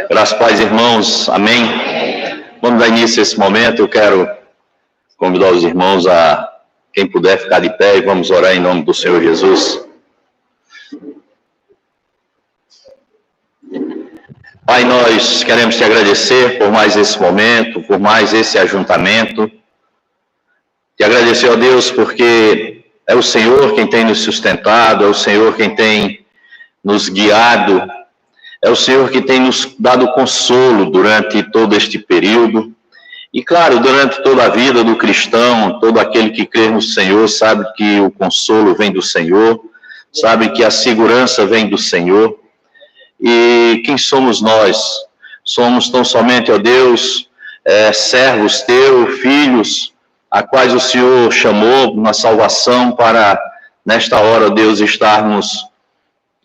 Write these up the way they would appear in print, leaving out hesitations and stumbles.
Graças a Deus, irmãos, amém. Vamos dar início a esse momento. Eu quero convidar os irmãos a, quem puder, ficar de pé e vamos orar em nome do Senhor Jesus. Pai, nós queremos te agradecer por mais esse momento, por mais esse ajuntamento. Te agradecer, ó Deus, porque é o Senhor quem tem nos sustentado, é o Senhor quem tem nos guiado, é o Senhor que tem nos dado consolo durante todo este período. E, claro, durante toda a vida do cristão, todo aquele que crê no Senhor sabe que o consolo vem do Senhor, sabe que a segurança vem do Senhor. E quem somos nós? Somos tão somente, ó Deus, servos teus, filhos, a quais o Senhor chamou na salvação para, nesta hora, ó Deus, estarmos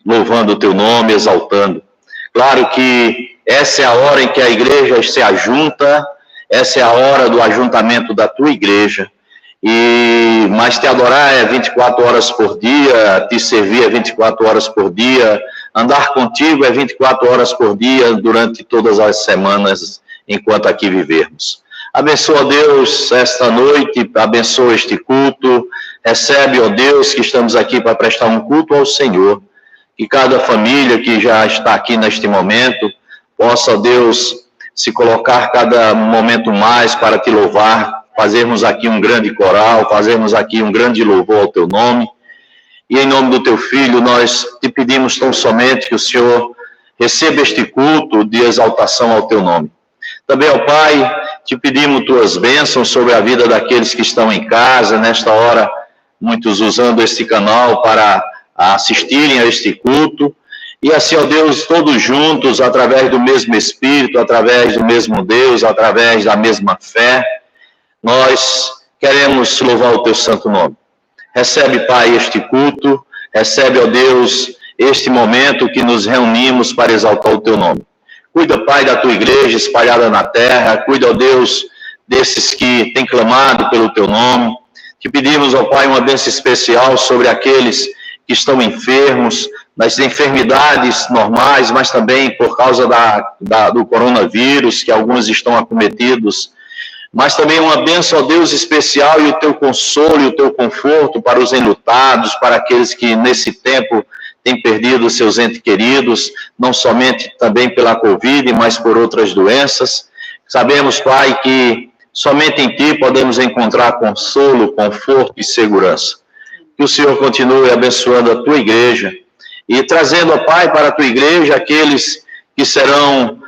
louvando o teu nome, exaltando. Claro que essa é a hora em que a igreja se ajunta, essa é a hora do ajuntamento da tua igreja, mas te adorar é 24 horas por dia, te servir é 24 horas por dia, andar contigo é 24 horas por dia durante todas as semanas, enquanto aqui vivermos. Abençoa, Deus, esta noite, abençoa este culto, recebe, ó Deus, que estamos aqui para prestar um culto ao Senhor. Que cada família que já está aqui neste momento possa, Deus, se colocar cada momento mais para te louvar, fazermos aqui um grande coral, fazermos aqui um grande louvor ao teu nome. E em nome do teu Filho, nós te pedimos tão somente que o Senhor receba este culto de exaltação ao teu nome. Também, ó Pai, te pedimos tuas bênçãos sobre a vida daqueles que estão em casa, nesta hora, muitos usando este canal para assistirem a este culto, e assim, ó Deus, todos juntos, através do mesmo Espírito, através do mesmo Deus, através da mesma fé, nós queremos louvar o teu santo nome. Recebe, Pai, este culto, recebe, ó Deus, este momento que nos reunimos para exaltar o teu nome. Cuida, Pai, da tua igreja espalhada na terra, cuida, ó Deus, desses que têm clamado pelo teu nome. Te pedimos, ó Pai, uma bênção especial sobre aqueles que estão enfermos, das enfermidades normais, mas também por causa do coronavírus, que alguns estão acometidos, mas também uma bênção, ó Deus, especial e o teu consolo e o teu conforto para os enlutados, para aqueles que nesse tempo têm perdido seus entes queridos, não somente também pela Covid, mas por outras doenças. Sabemos, Pai, que somente em Ti podemos encontrar consolo, conforto e segurança. Que o Senhor continue abençoando a tua igreja e trazendo, ó Pai, para a tua igreja aqueles que serão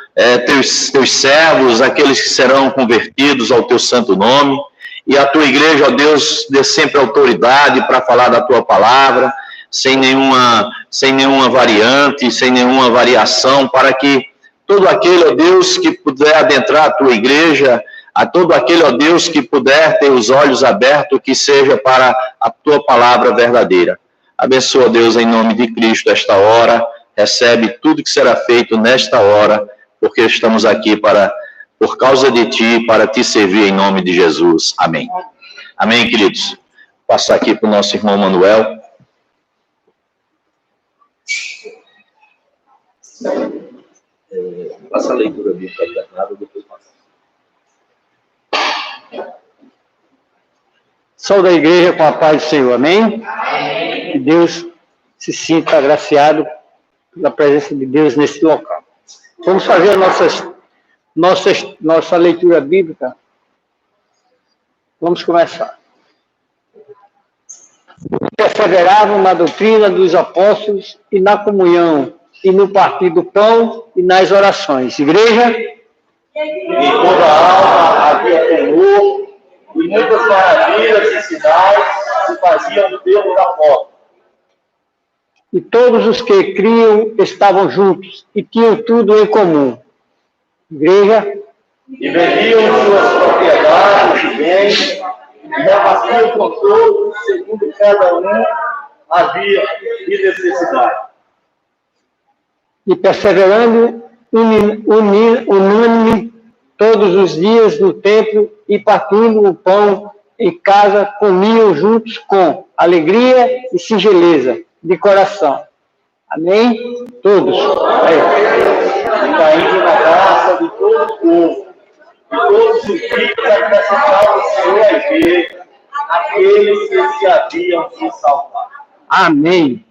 teus servos, aqueles que serão convertidos ao teu santo nome. E a tua igreja, ó Deus, dê sempre autoridade para falar da tua palavra, sem nenhuma variante, sem nenhuma variação, para que todo aquele, ó Deus, que puder adentrar a tua igreja, a todo aquele, ó Deus, que puder ter os olhos abertos, que seja para a tua palavra verdadeira. Abençoa, Deus, em nome de Cristo, esta hora. Recebe tudo que será feito nesta hora, porque estamos aqui por causa de ti, para te servir em nome de Jesus. Amém. Amém, queridos. Vou passar aqui para o nosso irmão Manuel. Passa a leitura bíblica alternada, depois passa. Saúde da igreja com a paz do Senhor, amém? Amém. Que Deus se sinta agraciado pela presença de Deus nesse local. Vamos fazer a nossa leitura bíblica. Vamos começar. Perseveravam na doutrina dos apóstolos e na comunhão, e no partir do pão e nas orações. Igreja? Em toda a alma havia temor, e muitas maravilhas e sinais se faziam pelos apóstolos. E todos os que criam estavam juntos e tinham tudo em comum. Igreja? E vendiam suas propriedades e bens, e repartiam com todos, segundo cada um havia de necessidade. E perseverando unânime todos os dias no templo e partindo o pão em casa, comiam juntos com alegria e singeleza de coração, Amém? Todos. Caindo na graça de todo o povo, e todos os filhos acrescentados do Senhor à igreja, aqueles que se haviam de salvar. Amém.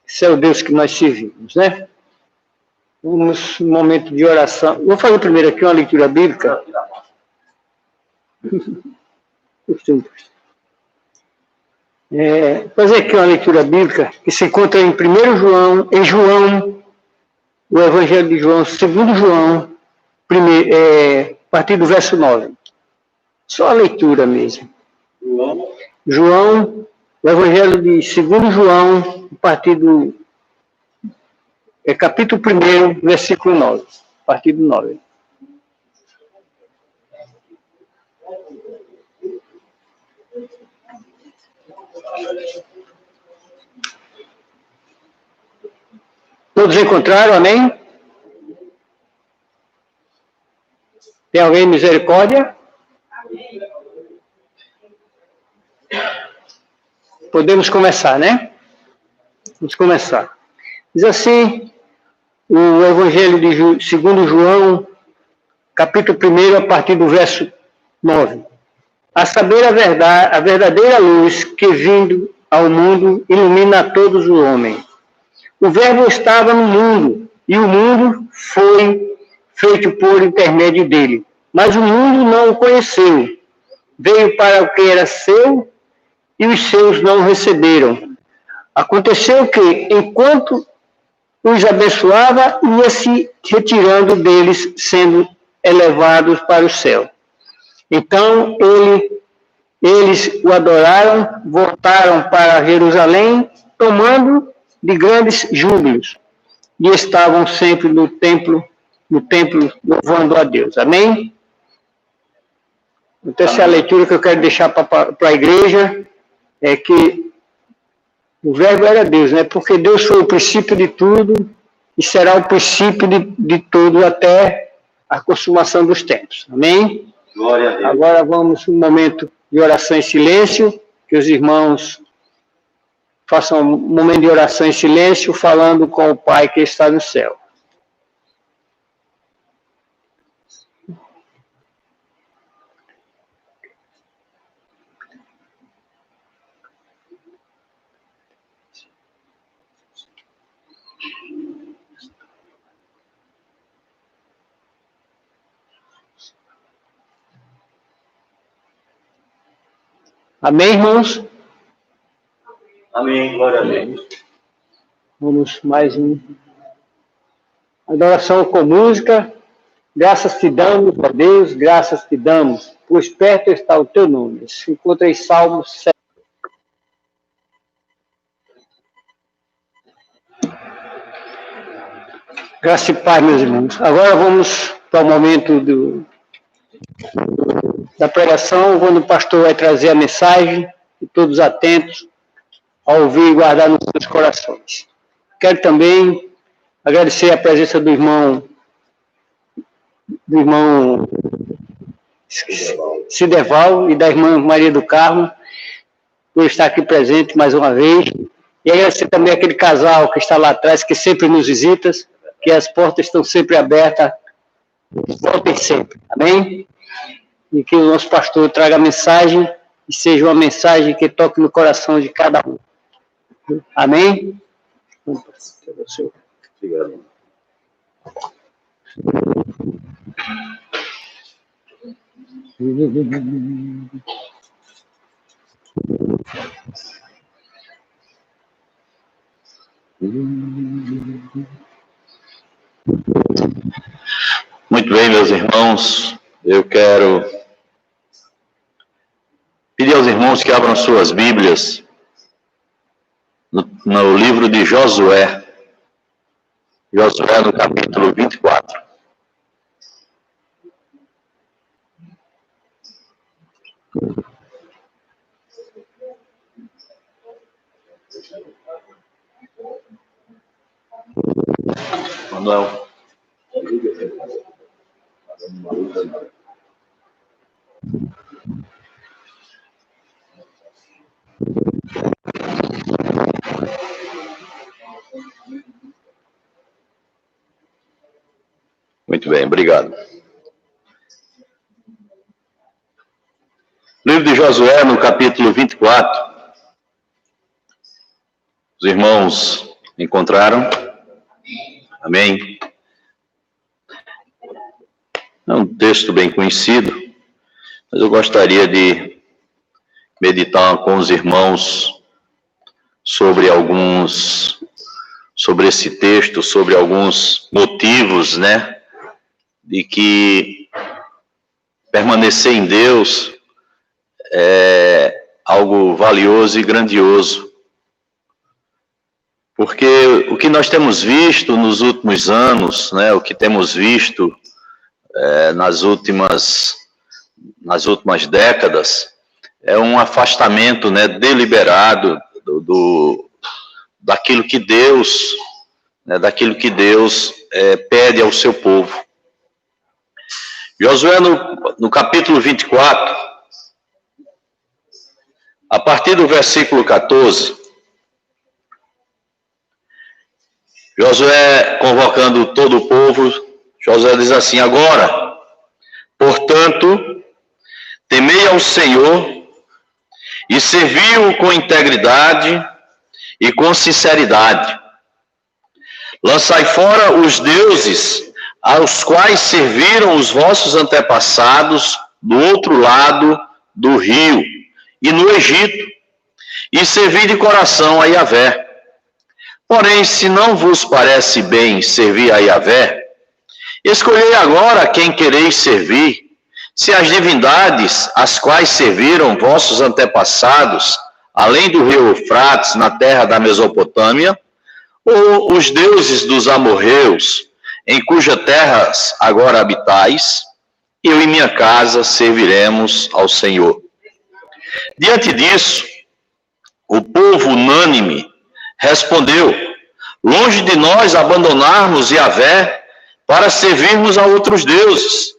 Esse é o Deus que nós servimos, né? Vamos no momento de oração. Vou fazer primeiro aqui uma leitura bíblica. Fazer aqui uma leitura bíblica que se encontra em 1 João, em João, o Evangelho de João, 2 João, a partir do verso 9. Só a leitura mesmo. João, o Evangelho de 2 João, a partir do capítulo 1, versículo 9. A partir do 9. Todos encontraram, amém? Tem alguém misericórdia? Podemos começar, né? Vamos começar. Diz assim, o Evangelho de 2 João, capítulo 1, a partir do verso 9. A saber a verdadeira luz que vindo ao mundo ilumina a todos os homens. O Verbo estava no mundo, e o mundo foi feito por intermédio dele. Mas o mundo não o conheceu. Veio para o que era seu, e os seus não o receberam. Aconteceu que, enquanto os abençoava, ia se retirando deles, sendo elevados para o céu. Então eles o adoraram, voltaram para Jerusalém, tomando de grandes júbilos, e estavam sempre no templo louvando a Deus. Amém? Então, essa é a leitura que eu quero deixar para a igreja, é que o Verbo era Deus, né? Porque Deus foi o princípio de tudo e será o princípio de tudo até a consumação dos tempos. Amém? Glória a Deus. Agora vamos um momento de oração em silêncio, que os irmãos façam um momento de oração em silêncio, falando com o Pai que está no céu. Amém, irmãos? Amém, glória a Deus. Vamos mais um. Adoração com música. Graças te damos, ó Deus, graças te damos, pois perto está o teu nome. Se encontra em Salmos 7. Graça e paz, meus irmãos. Agora vamos para o momento da pregação, quando o pastor vai trazer a mensagem, e todos atentos a ouvir e guardar nos seus corações. Quero também agradecer a presença do irmão Cideval e da irmã Maria do Carmo, por estar aqui presente mais uma vez. E agradecer também aquele casal que está lá atrás, que sempre nos visita, que as portas estão sempre abertas, voltem sempre. Amém? E que o nosso pastor traga a mensagem e seja uma mensagem que toque no coração de cada um. Amém? Obrigado. Muito bem, meus irmãos, eu quero pedir aos irmãos que abram suas Bíblias no livro de Josué. Josué, no capítulo 24. Manuel. Muito bem, obrigado. Livro de Josué, no capítulo 24. Os irmãos encontraram? Amém? É um texto bem conhecido, mas eu gostaria de meditar com os irmãos sobre esse texto, sobre alguns motivos, né, de que permanecer em Deus é algo valioso e grandioso. Porque o que nós temos visto nos últimos anos, né, o que temos visto nas últimas décadas, é um afastamento, né, deliberado daquilo que Deus pede ao seu povo. Josué, no capítulo 24, a partir do versículo 14, Josué convocando todo o povo, Josué diz assim: agora, portanto, temei ao Senhor e servi-o com integridade e com sinceridade. Lançai fora os deuses aos quais serviram os vossos antepassados do outro lado do rio e no Egito, e servi de coração a Yahvé. Porém, se não vos parece bem servir a Yahvé, escolhei agora quem quereis servir, se as divindades às quais serviram vossos antepassados, além do rio Eufrates, na terra da Mesopotâmia, ou os deuses dos amorreus, em cuja terras agora habitais, eu e minha casa serviremos ao Senhor. Diante disso, o povo unânime respondeu: longe de nós abandonarmos Yahvé para servirmos a outros deuses.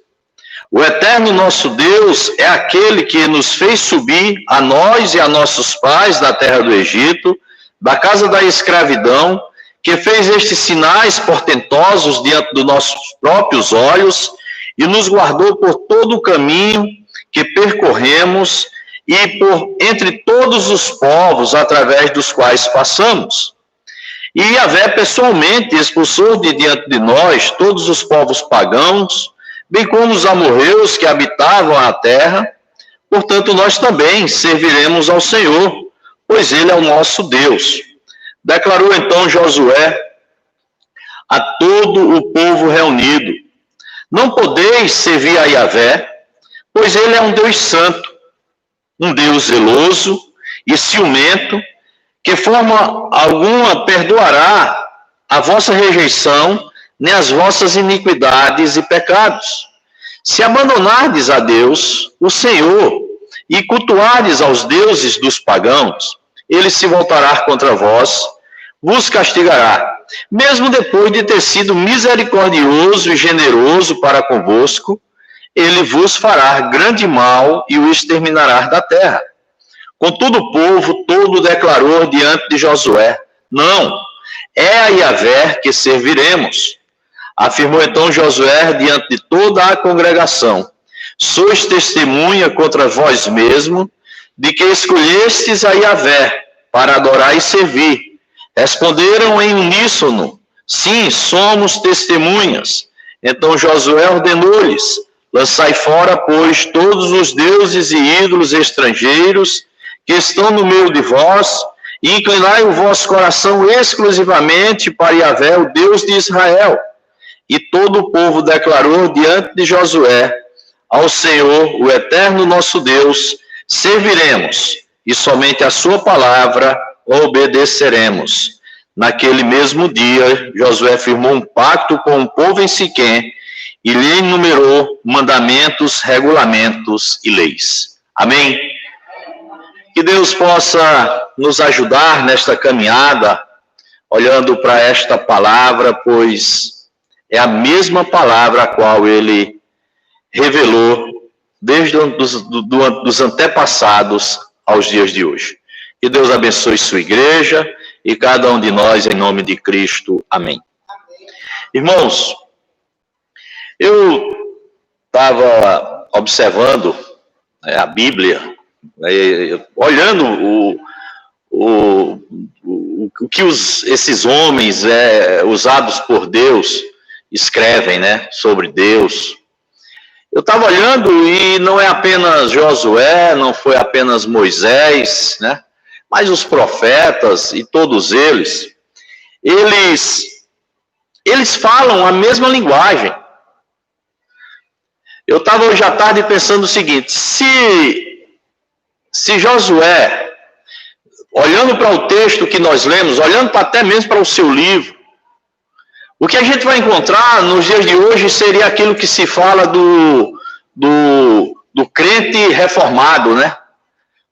O eterno nosso Deus é aquele que nos fez subir, a nós e a nossos pais, da terra do Egito, da casa da escravidão, que fez estes sinais portentosos diante dos nossos próprios olhos e nos guardou por todo o caminho que percorremos e por entre todos os povos através dos quais passamos. E Yahvé pessoalmente expulsou de diante de nós todos os povos pagãos, bem como os amorreus que habitavam a terra. Portanto, nós também serviremos ao Senhor, pois Ele é o nosso Deus. Declarou então Josué a todo o povo reunido: não podeis servir a Yahvé, pois Ele é um Deus santo, um Deus zeloso e ciumento, que forma alguma perdoará a vossa rejeição, nem as vossas iniquidades e pecados. Se abandonardes a Deus, o Senhor, e cultuardes aos deuses dos pagãos, Ele se voltará contra vós, vos castigará, mesmo depois de ter sido misericordioso e generoso para convosco, Ele vos fará grande mal e o exterminará da terra. Contudo, o povo todo declarou diante de Josué: não, é a Yahvé que serviremos. Afirmou então Josué diante de toda a congregação: sois testemunha contra vós mesmo de que escolhestes a Yahvé para adorar e servir. Responderam em uníssono: sim, somos testemunhas. Então Josué ordenou-lhes: lançai fora, pois, todos os deuses e ídolos estrangeiros que estão no meio de vós, e inclinai o vosso coração exclusivamente para Yahvé, o Deus de Israel. E todo o povo declarou diante de Josué: ao Senhor, o eterno nosso Deus, serviremos, e somente a sua palavra obedeceremos. Naquele mesmo dia, Josué firmou um pacto com o povo em Siquém e lhe enumerou mandamentos, regulamentos e leis. Amém? Que Deus possa nos ajudar nesta caminhada, olhando para esta palavra, pois é a mesma palavra a qual Ele revelou desde dos antepassados aos dias de hoje. Que Deus abençoe sua igreja e cada um de nós, em nome de Cristo. Amém. Irmãos, Eu estava observando a Bíblia, olhando o que esses homens usados por Deus escrevem, né, sobre Deus. Eu estava olhando e não é apenas Josué, não foi apenas Moisés, né, mas os profetas e todos eles falam a mesma linguagem. Eu estava hoje à tarde pensando o seguinte: se Josué, olhando para o texto que nós lemos, olhando até mesmo para o seu livro, o que a gente vai encontrar nos dias de hoje seria aquilo que se fala do crente reformado, né?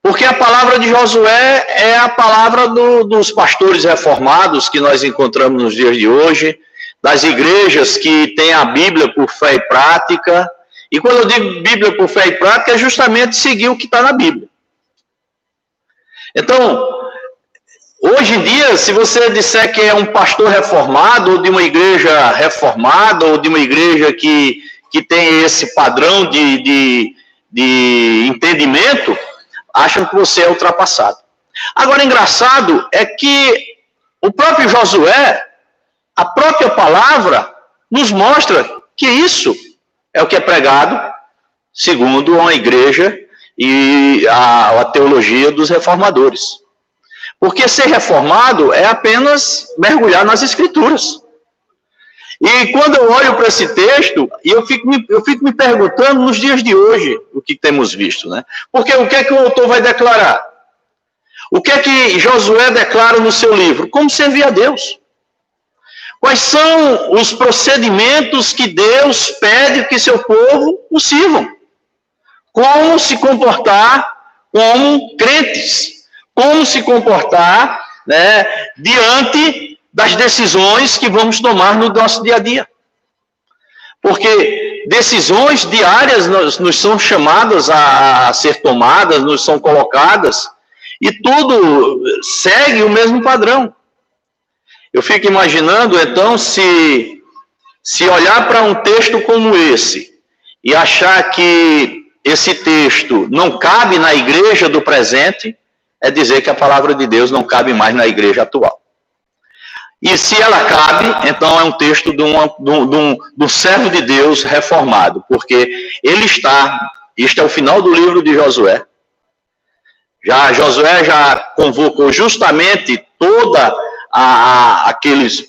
Porque a palavra de Josué é a palavra dos pastores reformados que nós encontramos nos dias de hoje, das igrejas que têm a Bíblia por fé e prática. E quando eu digo Bíblia por fé e prática, é justamente seguir o que está na Bíblia. Então, hoje em dia, se você disser que é um pastor reformado, ou de uma igreja reformada, ou de uma igreja que tem esse padrão de entendimento, acham que você é ultrapassado. Agora, engraçado é que o próprio Josué, a própria palavra, nos mostra que isso é o que é pregado segundo uma igreja e a teologia dos reformadores. Porque ser reformado é apenas mergulhar nas Escrituras. E quando eu olho para esse texto, eu fico me perguntando nos dias de hoje o que temos visto, né? Porque o que é que o autor vai declarar? O que é que Josué declara no seu livro? Como servir a Deus. Quais são os procedimentos que Deus pede que seu povo o sirvam? Como se comportar como crentes? Como se comportar, né, diante das decisões que vamos tomar no nosso dia a dia? Porque decisões diárias nos são chamadas a ser tomadas, nos são colocadas, e tudo segue o mesmo padrão. Eu fico imaginando, então, se olhar para um texto como esse e achar que esse texto não cabe na igreja do presente, é dizer que a palavra de Deus não cabe mais na igreja atual. E se ela cabe, então é um texto do servo de Deus reformado, porque este é o final do livro de Josué. Josué já convocou justamente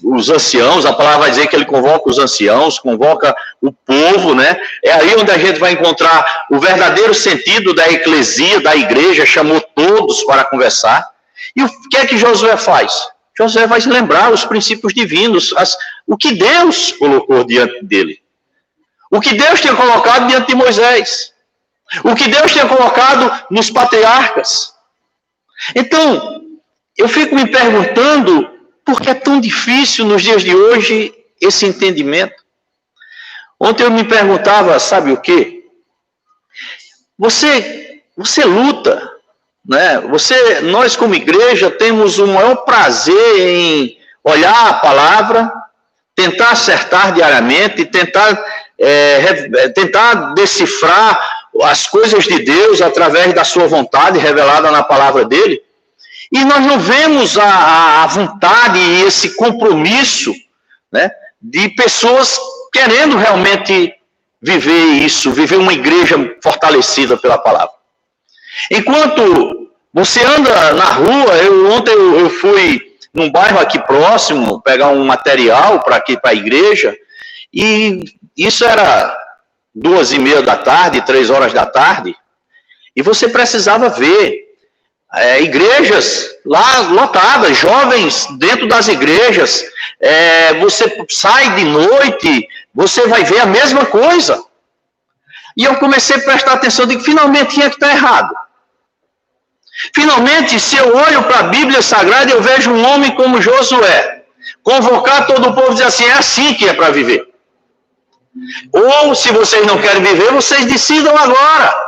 os anciãos, a palavra vai dizer que ele convoca os anciãos, convoca o povo, né? É aí onde a gente vai encontrar o verdadeiro sentido da eclesia, da igreja, chamou todos para conversar. E o que é que Josué faz? Josué vai lembrar os princípios divinos, o que Deus colocou diante dele. O que Deus tinha colocado diante de Moisés. O que Deus tinha colocado nos patriarcas. Então, eu fico me perguntando por que é tão difícil nos dias de hoje esse entendimento. Ontem eu me perguntava, sabe o quê? Você luta, né? Nós como igreja temos o maior prazer em olhar a palavra, tentar acertar diariamente, tentar decifrar as coisas de Deus através da sua vontade revelada na palavra dele. E nós não vemos a vontade e esse compromisso, né, de pessoas querendo realmente viver isso, viver uma igreja fortalecida pela palavra. Enquanto você anda na rua, ontem eu fui num bairro aqui próximo, pegar um material para a igreja, e isso era 2:30 da tarde, 3 horas da tarde, e você precisava ver igrejas lá lotadas, jovens dentro das igrejas, você sai de noite, você vai ver a mesma coisa. E eu comecei a prestar atenção, digo, finalmente tinha que estar errado. Finalmente, se eu olho para a Bíblia Sagrada, eu vejo um homem como Josué, convocar todo o povo e dizer assim, é assim que é para viver. Ou, se vocês não querem viver, vocês decidam agora.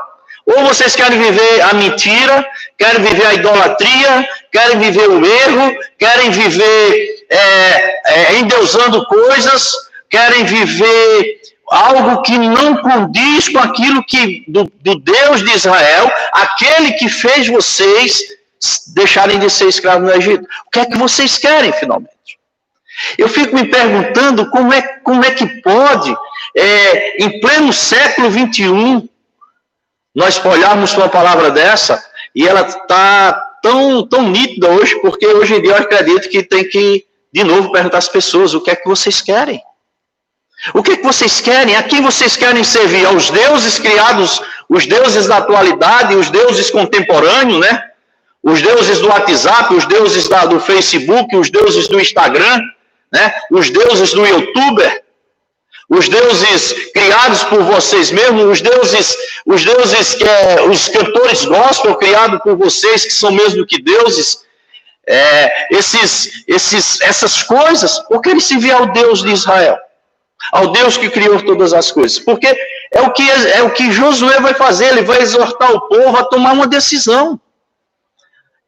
Ou vocês querem viver a mentira, querem viver a idolatria, querem viver o erro, querem viver endeusando coisas, querem viver algo que não condiz com aquilo que do Deus de Israel, aquele que fez vocês deixarem de ser escravos no Egito. O que é que vocês querem, finalmente? Eu fico me perguntando como é que pode, em pleno século XXI, nós olharmos para uma palavra dessa e ela está tão nítida hoje, porque hoje em dia eu acredito que tem que, de novo, perguntar às pessoas o que é que vocês querem. O que é que vocês querem? A quem vocês querem servir? Aos deuses criados, os deuses da atualidade, os deuses contemporâneos, né? Os deuses do WhatsApp, os deuses do Facebook, os deuses do Instagram, né? Os deuses do YouTuber, os deuses criados por vocês mesmos, os deuses os cantores gospel criados por vocês, que são mesmo que deuses, essas coisas, ou querem servir ao Deus de Israel, ao Deus que criou todas as coisas? Porque é o que Josué vai fazer, ele vai exortar o povo a tomar uma decisão.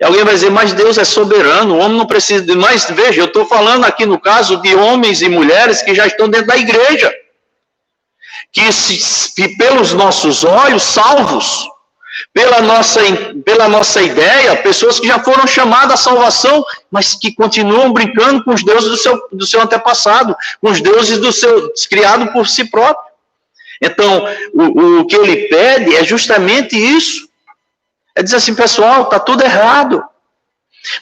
E alguém vai dizer, mas Deus é soberano, o homem não precisa de... Mas veja, eu estou falando aqui no caso de homens e mulheres que já estão dentro da igreja, que pelos nossos olhos, salvos, pela nossa ideia, pessoas que já foram chamadas à salvação, mas que continuam brincando com os deuses do seu antepassado, com os deuses criados por si próprio. Então, o que ele pede é justamente isso. É dizer assim, pessoal, está tudo errado.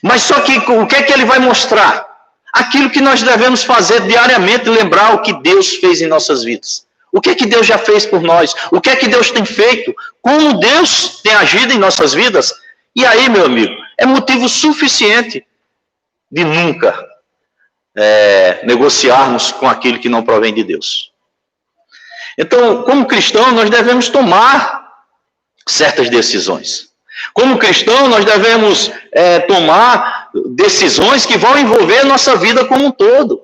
Mas só que o que é que ele vai mostrar? Aquilo que nós devemos fazer diariamente, lembrar o que Deus fez em nossas vidas. O que é que Deus já fez por nós? O que é que Deus tem feito? Como Deus tem agido em nossas vidas? E aí, meu amigo, é motivo suficiente de nunca negociarmos com aquilo que não provém de Deus. Então, como cristão, nós devemos tomar certas decisões. Como cristão, nós devemos tomar decisões que vão envolver a nossa vida como um todo.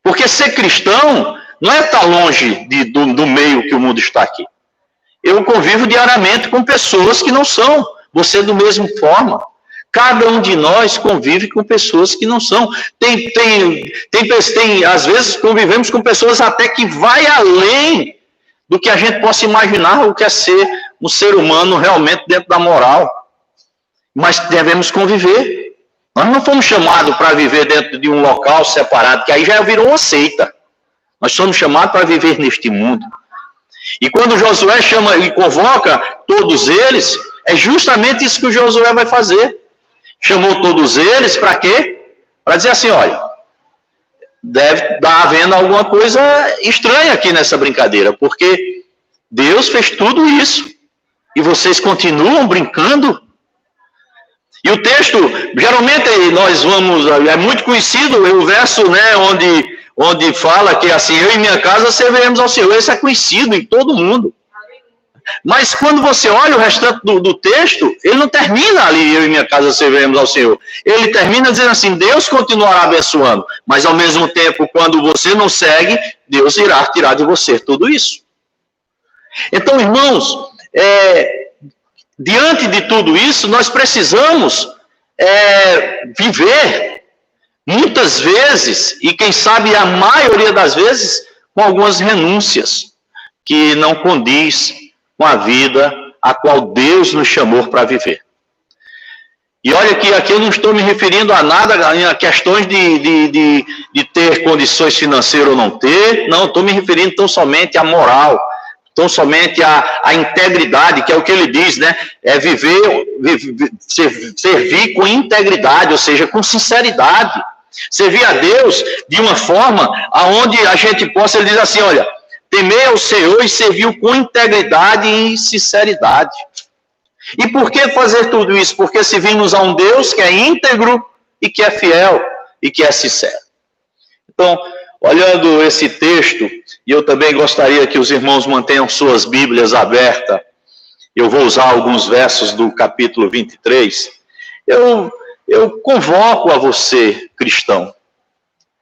Porque ser cristão não é estar longe do meio que o mundo está aqui. Eu convivo diariamente com pessoas que não são. Você da mesma forma. Cada um de nós convive com pessoas que não são. Às vezes convivemos com pessoas até que vai além do que a gente possa imaginar o que é ser um ser humano realmente dentro da moral. Mas devemos conviver. Nós não fomos chamados para viver dentro de um local separado, que aí já virou uma seita. Nós somos chamados para viver neste mundo. E quando Josué chama e convoca todos eles, é justamente isso que o Josué vai fazer. Chamou todos eles para quê? Para dizer assim, olha, deve estar havendo alguma coisa estranha aqui nessa brincadeira, porque Deus fez tudo isso. E vocês continuam brincando? E o texto, geralmente nós vamos, é muito conhecido o verso, né, onde fala que assim, eu e minha casa serviremos ao Senhor. Esse é conhecido em todo mundo. Mas quando você olha o restante do texto, ele não termina ali, eu e minha casa serviremos ao Senhor. Ele termina dizendo assim, Deus continuará abençoando, mas ao mesmo tempo, quando você não segue, Deus irá tirar de você tudo isso. Então, irmãos, diante de tudo isso, nós precisamos viver, muitas vezes, e quem sabe a maioria das vezes, com algumas renúncias, que não condiz com a vida a qual Deus nos chamou para viver. E olha que aqui eu não estou me referindo a nada, a questões de ter condições financeiras ou não ter, não, estou me referindo tão somente à moral, tão somente à integridade, que é o que ele diz, né? É servir com integridade, ou seja, com sinceridade. Servir a Deus de uma forma aonde a gente possa, ele diz assim, olha, temer ao Senhor e servir com integridade e sinceridade. E por que fazer tudo isso? Porque servimos a um Deus que é íntegro e que é fiel e que é sincero. Então, olhando esse texto, e eu também gostaria que os irmãos mantenham suas Bíblias abertas, eu vou usar alguns versos do capítulo 23, eu convoco a você, cristão,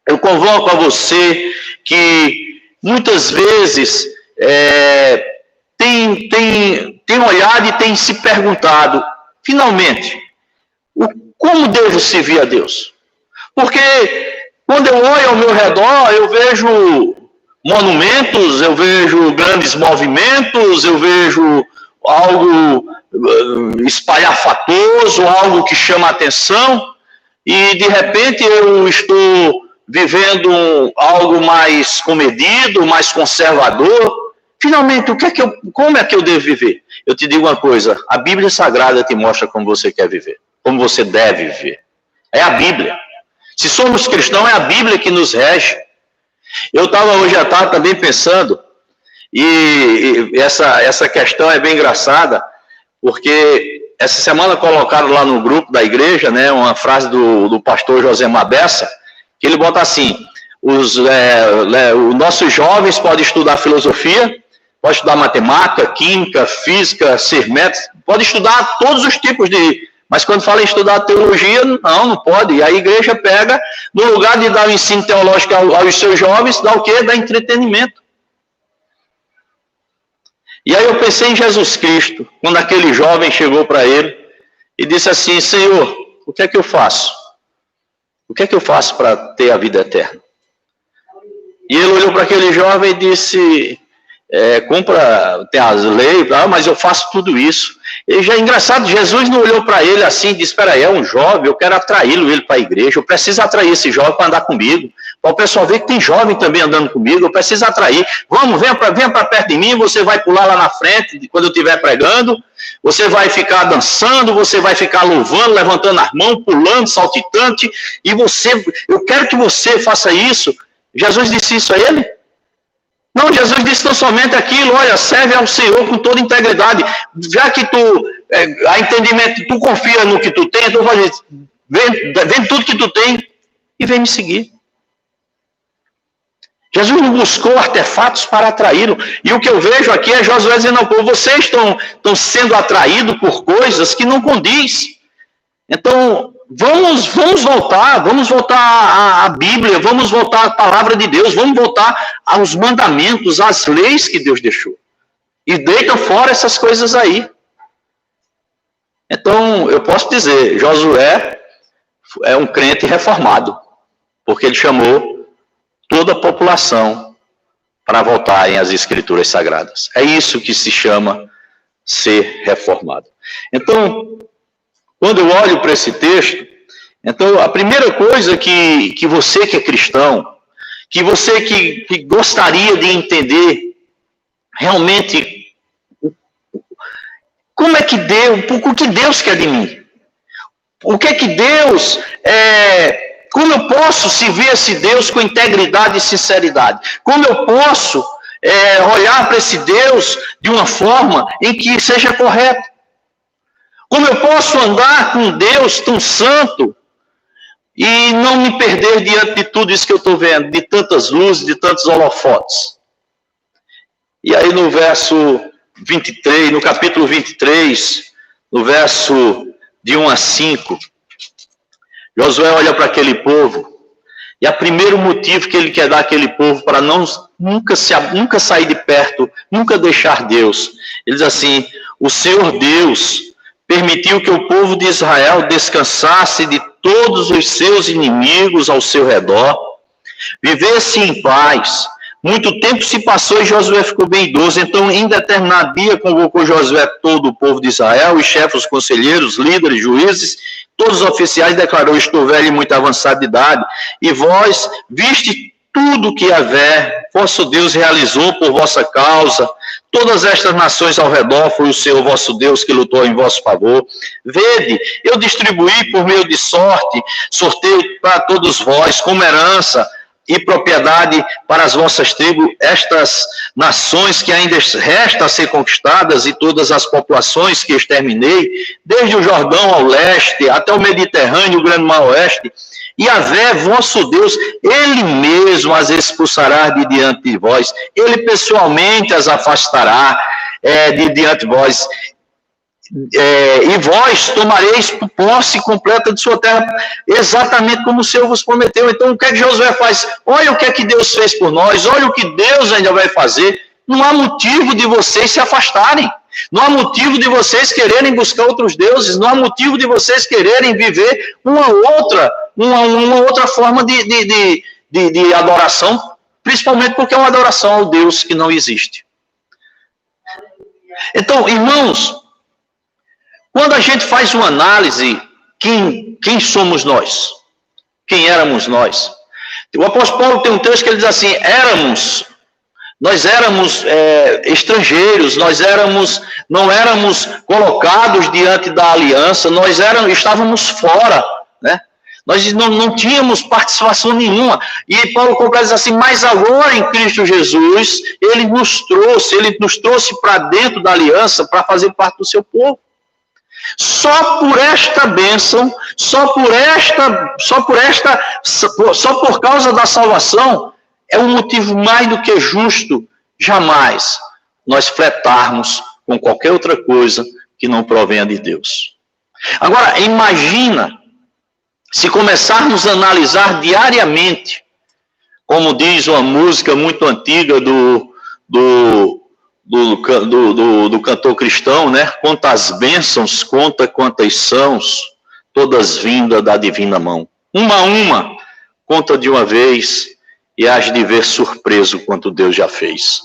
eu convoco a você que muitas vezes tem olhado e tem se perguntado, finalmente, como devo servir a Deus? Porque quando eu olho ao meu redor, eu vejo monumentos, eu vejo grandes movimentos, eu vejo algo espalhafatoso, algo que chama a atenção, e de repente eu estou vivendo algo mais comedido, mais conservador. Finalmente, como é que eu devo viver? Eu te digo uma coisa, a Bíblia Sagrada te mostra como você quer viver, como você deve viver. É a Bíblia. Se somos cristãos, é a Bíblia que nos rege. Eu estava hoje à tarde também pensando, e essa questão é bem engraçada, porque essa semana colocaram lá no grupo da igreja, né, uma frase do pastor José Mabessa, que ele bota assim, os nossos jovens podem estudar filosofia, pode estudar matemática, química, física, ser médico, pode estudar todos os tipos de... Mas quando fala em estudar teologia, não pode. E a igreja pega, no lugar de dar o ensino teológico aos seus jovens, dá o quê? Dá entretenimento. E aí eu pensei em Jesus Cristo, quando aquele jovem chegou para ele e disse assim, Senhor, o que é que eu faço? O que é que eu faço para ter a vida eterna? E ele olhou para aquele jovem e disse... tem as leis, mas eu faço tudo isso. E já é engraçado, Jesus não olhou para ele assim e disse, espera aí, é um jovem, eu quero atraí-lo ele para a igreja, eu preciso atrair esse jovem para andar comigo, para o pessoal ver que tem jovem também andando comigo, eu preciso atrair, vamos, venha para perto de mim, você vai pular lá na frente, quando eu estiver pregando, você vai ficar dançando, você vai ficar louvando, levantando as mãos, pulando, saltitante, e eu quero que você faça isso. Jesus disse isso a ele? Não, Jesus disse não somente aquilo, olha, serve ao Senhor com toda integridade, já que a entendimento, tu confia no que tu tem, então vende tudo que tu tem e vem me seguir. Jesus não buscou artefatos para atraí-lo, e o que eu vejo aqui é Josué dizendo ao povo, vocês estão sendo atraídos por coisas que não condiz. Então, vamos voltar à Bíblia, vamos voltar à palavra de Deus, vamos voltar aos mandamentos, às leis que Deus deixou. E deita fora essas coisas aí. Então, eu posso dizer, Josué é um crente reformado, porque ele chamou toda a população para voltarem às Escrituras Sagradas. É isso que se chama ser reformado. Então, quando eu olho para esse texto, então a primeira coisa que você que é cristão, que você que gostaria de entender realmente como é que o que Deus quer de mim? O que é que Deus, como eu posso servir esse Deus com integridade e sinceridade? Como eu posso olhar para esse Deus de uma forma em que seja correta? Como eu posso andar com Deus tão santo e não me perder diante de tudo isso que eu estou vendo, de tantas luzes, de tantos holofotes? E aí no verso 23, no capítulo 23, no verso de 1 a 5, Josué olha para aquele povo, e o primeiro motivo que ele quer dar àquele povo para nunca sair de perto, nunca deixar Deus, ele diz assim, o Senhor Deus permitiu que o povo de Israel descansasse de todos os seus inimigos ao seu redor, vivesse em paz. Muito tempo se passou e Josué ficou bem idoso, então em determinado dia convocou Josué todo o povo de Israel, os chefes, os conselheiros, líderes, juízes, todos os oficiais, declarou, estou velho e muito avançado de idade, e vós viste tudo que Yahvé, vosso Deus, realizou por vossa causa. Todas estas nações ao redor foi o Senhor vosso Deus que lutou em vosso favor. Vede, eu distribuí por meio de sorteio para todos vós, como herança e propriedade para as vossas tribos, estas nações que ainda restam a ser conquistadas e todas as populações que exterminei, desde o Jordão ao leste, até o Mediterrâneo, o grande mar oeste. E Yahvé, vosso Deus, ele mesmo as expulsará de diante de vós, ele pessoalmente as afastará de diante de vós, e vós tomareis posse completa de sua terra, exatamente como o Senhor vos prometeu. Então o que é que Josué faz? Olha o que é que Deus fez por nós, olha o que Deus ainda vai fazer. Não há motivo de vocês se afastarem, não há motivo de vocês quererem buscar outros deuses, não há motivo de vocês quererem viver uma outra forma de adoração. principalmente porque é uma adoração ao Deus que não existe. Então, irmãos, quando a gente faz uma análise, quem somos nós? Quem éramos nós? O apóstolo Paulo tem um texto que ele diz assim, nós éramos estrangeiros, não éramos colocados diante da aliança, estávamos fora, né? Nós não tínhamos participação nenhuma. E Paulo completa assim, mas agora em Cristo Jesus, ele nos trouxe para dentro só por esta bênção, só por causa da salvação, é um motivo mais do que justo, jamais nós flertarmos com qualquer outra coisa que não provenha de Deus. Agora, imagina se começarmos a analisar diariamente, como diz uma música muito antiga do cantor cristão, né? Quantas bênçãos, conta quantas são, todas vindas da divina mão. Uma a uma, conta de uma vez, e hás de ver surpreso quanto Deus já fez.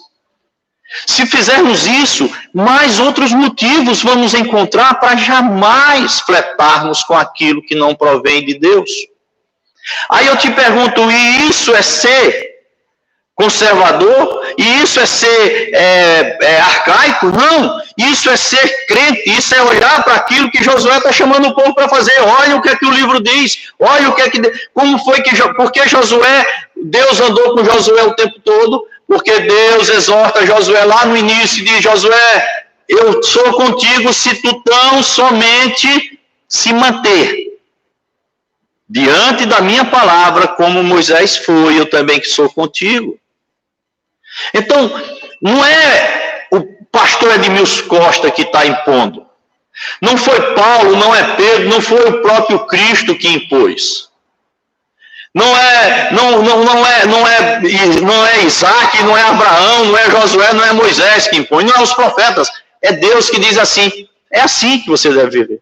Se fizermos isso, mais outros motivos vamos encontrar para jamais flertarmos com aquilo que não provém de Deus. Aí eu te pergunto, e isso é ser conservador? E isso é ser arcaico? Não, isso é ser crente, isso é olhar para aquilo que Josué está chamando o povo para fazer. Olha o que é que o livro diz, olha o que é que... Porque Deus andou com Josué o tempo todo, porque Deus exorta Josué lá no início, diz, Josué, eu sou contigo se tu tão somente se manter diante da minha palavra, como Moisés foi, eu também que sou contigo. Então, não é o pastor Edmilson Costa que está impondo. Não foi Paulo, não é Pedro, não foi o próprio Cristo que impôs. Não é Isaac, não é Abraão, não é Josué, não é Moisés que impõe, não é os profetas. É Deus que diz assim, é assim que você deve viver.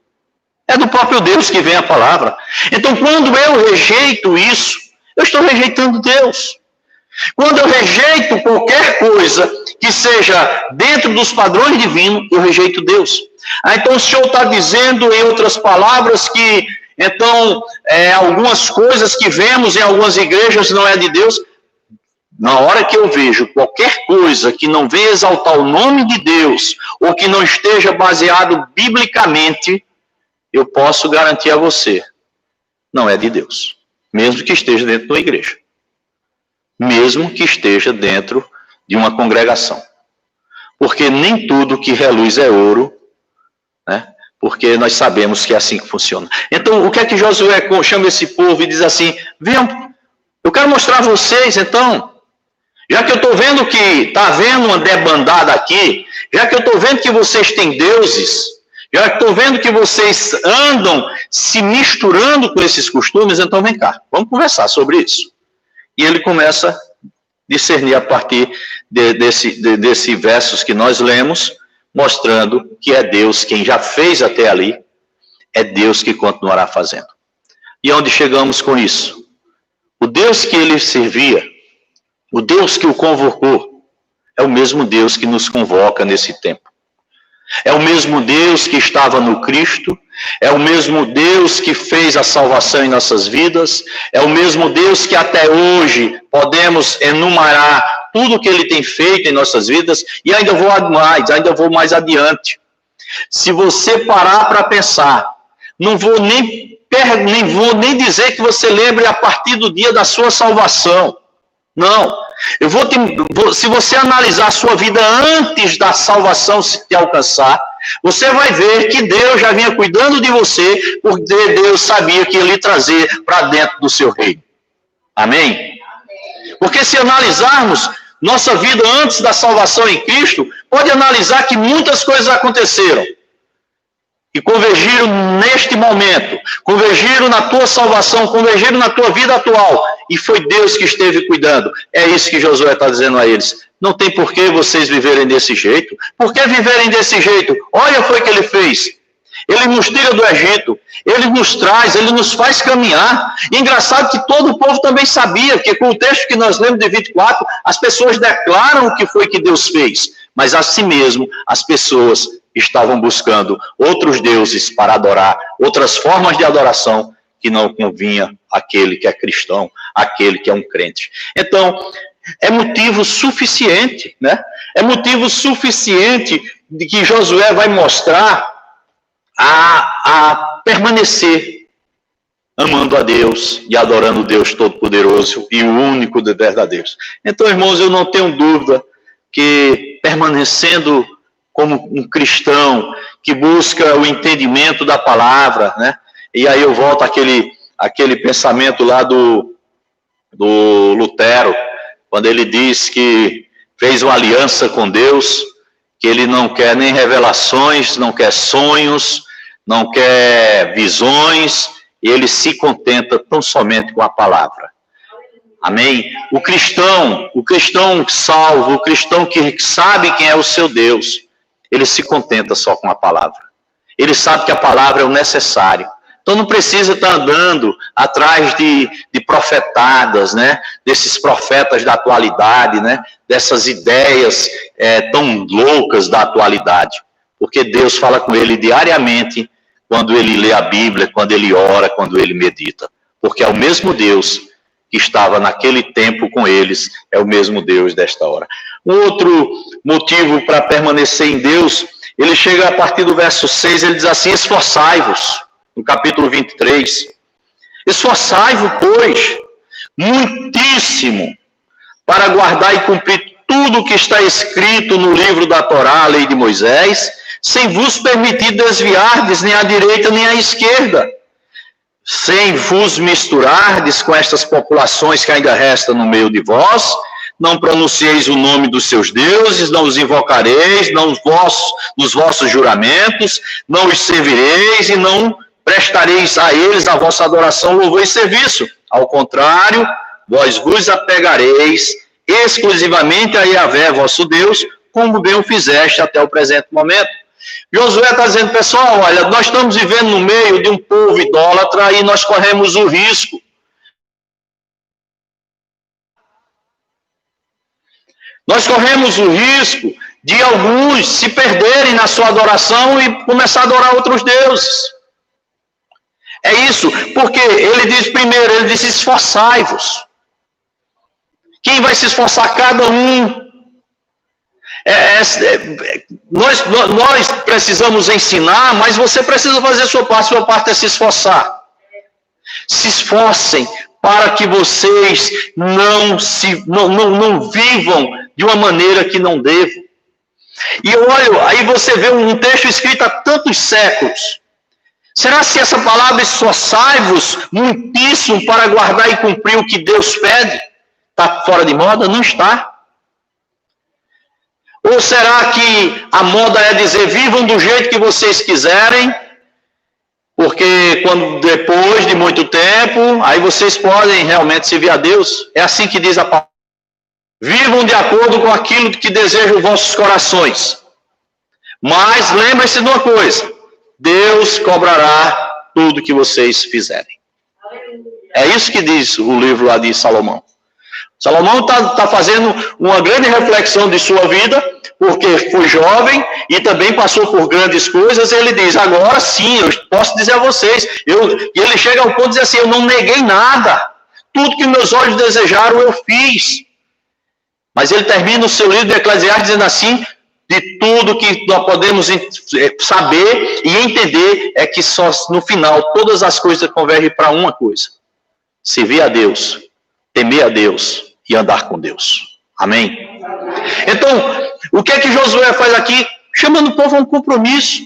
É do próprio Deus que vem a palavra. Então, quando eu rejeito isso, eu estou rejeitando Deus. Quando eu rejeito qualquer coisa que seja dentro dos padrões divinos, eu rejeito Deus. Então, o Senhor está dizendo, em outras palavras, que então, algumas coisas que vemos em algumas igrejas não é de Deus. Na hora que eu vejo qualquer coisa que não venha exaltar o nome de Deus, ou que não esteja baseado biblicamente, eu posso garantir a você, não é de Deus. Mesmo que esteja dentro de uma igreja. Mesmo que esteja dentro de uma congregação. Porque nem tudo que reluz é ouro, né? Porque nós sabemos que é assim que funciona. Então, o que é que Josué chama esse povo e diz assim, venham, eu quero mostrar a vocês, então, já que eu estou vendo que está havendo uma debandada aqui, já que eu estou vendo que vocês têm deuses, já que estou vendo que vocês andam se misturando com esses costumes, então vem cá, vamos conversar sobre isso. E ele começa a discernir a partir desse versos que nós lemos, mostrando que é Deus quem já fez até ali, é Deus que continuará fazendo. E onde chegamos com isso? O Deus que ele servia, o Deus que o convocou, é o mesmo Deus que nos convoca nesse tempo. É o mesmo Deus que estava no Cristo, é o mesmo Deus que fez a salvação em nossas vidas, é o mesmo Deus que até hoje podemos enumerar tudo que ele tem feito em nossas vidas, e ainda vou mais adiante. Se você parar para pensar, não vou nem dizer que você lembre a partir do dia da sua salvação. Não. Se você analisar a sua vida antes da salvação se te alcançar, você vai ver que Deus já vinha cuidando de você, porque Deus sabia que ia lhe trazer para dentro do seu reino. Amém? Porque se analisarmos nossa vida antes da salvação em Cristo, pode analisar que muitas coisas aconteceram. E convergiram neste momento, convergiram na tua salvação, convergiram na tua vida atual. E foi Deus que esteve cuidando. É isso que Josué está dizendo a eles. Não tem por que vocês viverem desse jeito. Por que viverem desse jeito? Olha, foi o que ele fez. Ele nos tira do Egito, ele nos traz, ele nos faz caminhar. E é engraçado que todo o povo também sabia, que com o texto que nós lemos de 24, as pessoas declaram o que foi que Deus fez, mas assim mesmo as pessoas estavam buscando outros deuses para adorar, outras formas de adoração que não convinha àquele que é cristão, àquele que é um crente. Então, é motivo suficiente, né? É motivo suficiente de que Josué vai mostrar a permanecer amando a Deus e adorando o Deus Todo-Poderoso e o único de verdadeiro. Então, irmãos, eu não tenho dúvida que permanecendo como um cristão que busca o entendimento da palavra, né? E aí eu volto àquele pensamento lá do Lutero, quando ele diz que fez uma aliança com Deus, que ele não quer nem revelações, não quer sonhos, não quer visões, ele se contenta tão somente com a palavra. Amém? O cristão salvo, o cristão que sabe quem é o seu Deus, ele se contenta só com a palavra. Ele sabe que a palavra é o necessário. Então não precisa estar andando atrás de profetadas, né? Desses profetas da atualidade, né? Dessas ideias tão loucas da atualidade. Porque Deus fala com ele diariamente, quando ele lê a Bíblia, quando ele ora, quando ele medita. Porque é o mesmo Deus que estava naquele tempo com eles, é o mesmo Deus desta hora. Um outro motivo para permanecer em Deus, ele chega a partir do verso 6, ele diz assim: esforçai-vos, no capítulo 23. Esforçai-vos, pois, muitíssimo, para guardar e cumprir tudo o que está escrito no livro da Torá, a lei de Moisés, sem vos permitir desviardes nem à direita nem à esquerda, sem vos misturardes com estas populações que ainda restam no meio de vós, não pronuncieis o nome dos seus deuses, não os invocareis, não nos vossos juramentos, não os servireis e não prestareis a eles a vossa adoração, louvor e serviço. Ao contrário, vós vos apegareis exclusivamente a Yahvé, vosso Deus, como bem o fizeste até o presente momento. Josué está dizendo, pessoal, olha, nós estamos vivendo no meio de um povo idólatra e nós corremos o risco. Nós corremos o risco de alguns se perderem na sua adoração e começar a adorar outros deuses. É isso, porque ele diz primeiro, ele diz esforçai-vos. Quem vai se esforçar? Cada um. Nós precisamos ensinar, mas você precisa fazer a sua parte é se esforçar. Se esforcem para que vocês não vivam de uma maneira que não devam. E olha, aí você vê um texto escrito há tantos séculos. Será que essa palavra esforçai-vos muitíssimo para guardar e cumprir o que Deus pede? Está fora de moda? Não está. Ou será que a moda é dizer, vivam do jeito que vocês quiserem, porque quando depois de muito tempo, aí vocês podem realmente servir a Deus? É assim que diz a palavra. Vivam de acordo com aquilo que desejam vossos corações. Mas lembrem-se de uma coisa, Deus cobrará tudo que vocês fizerem. É isso que diz o livro lá de Salomão. Salomão está fazendo uma grande reflexão de sua vida, porque foi jovem e também passou por grandes coisas. Ele diz, agora sim, eu posso dizer a vocês, e ele chega ao ponto de dizer assim, eu não neguei nada, tudo que meus olhos desejaram eu fiz. Mas ele termina o seu livro de Eclesiastes dizendo assim, de tudo que nós podemos saber e entender, é que só no final todas as coisas convergem para uma coisa, servir a Deus, temer a Deus e andar com Deus. Amém? Então, o que é que Josué faz aqui? Chamando o povo a um compromisso.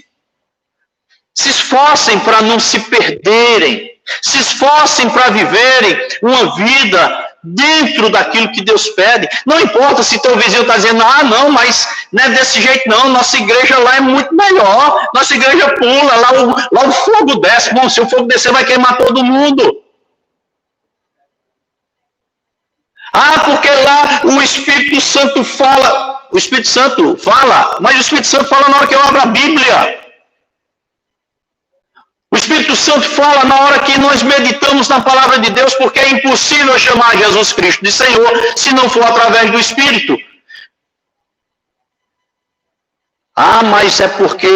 Se esforcem para não se perderem. Se esforcem para viverem uma vida dentro daquilo que Deus pede. Não importa se teu vizinho está dizendo, não, mas não é desse jeito não, nossa igreja lá é muito melhor. Nossa igreja pula, lá o fogo desce. Bom, se o fogo descer vai queimar todo mundo. Porque lá o Espírito Santo fala, o Espírito Santo fala, mas o Espírito Santo fala na hora que eu abro a Bíblia. Espírito Santo fala na hora que nós meditamos na palavra de Deus, porque é impossível chamar Jesus Cristo de Senhor se não for através do Espírito. Ah, mas é porque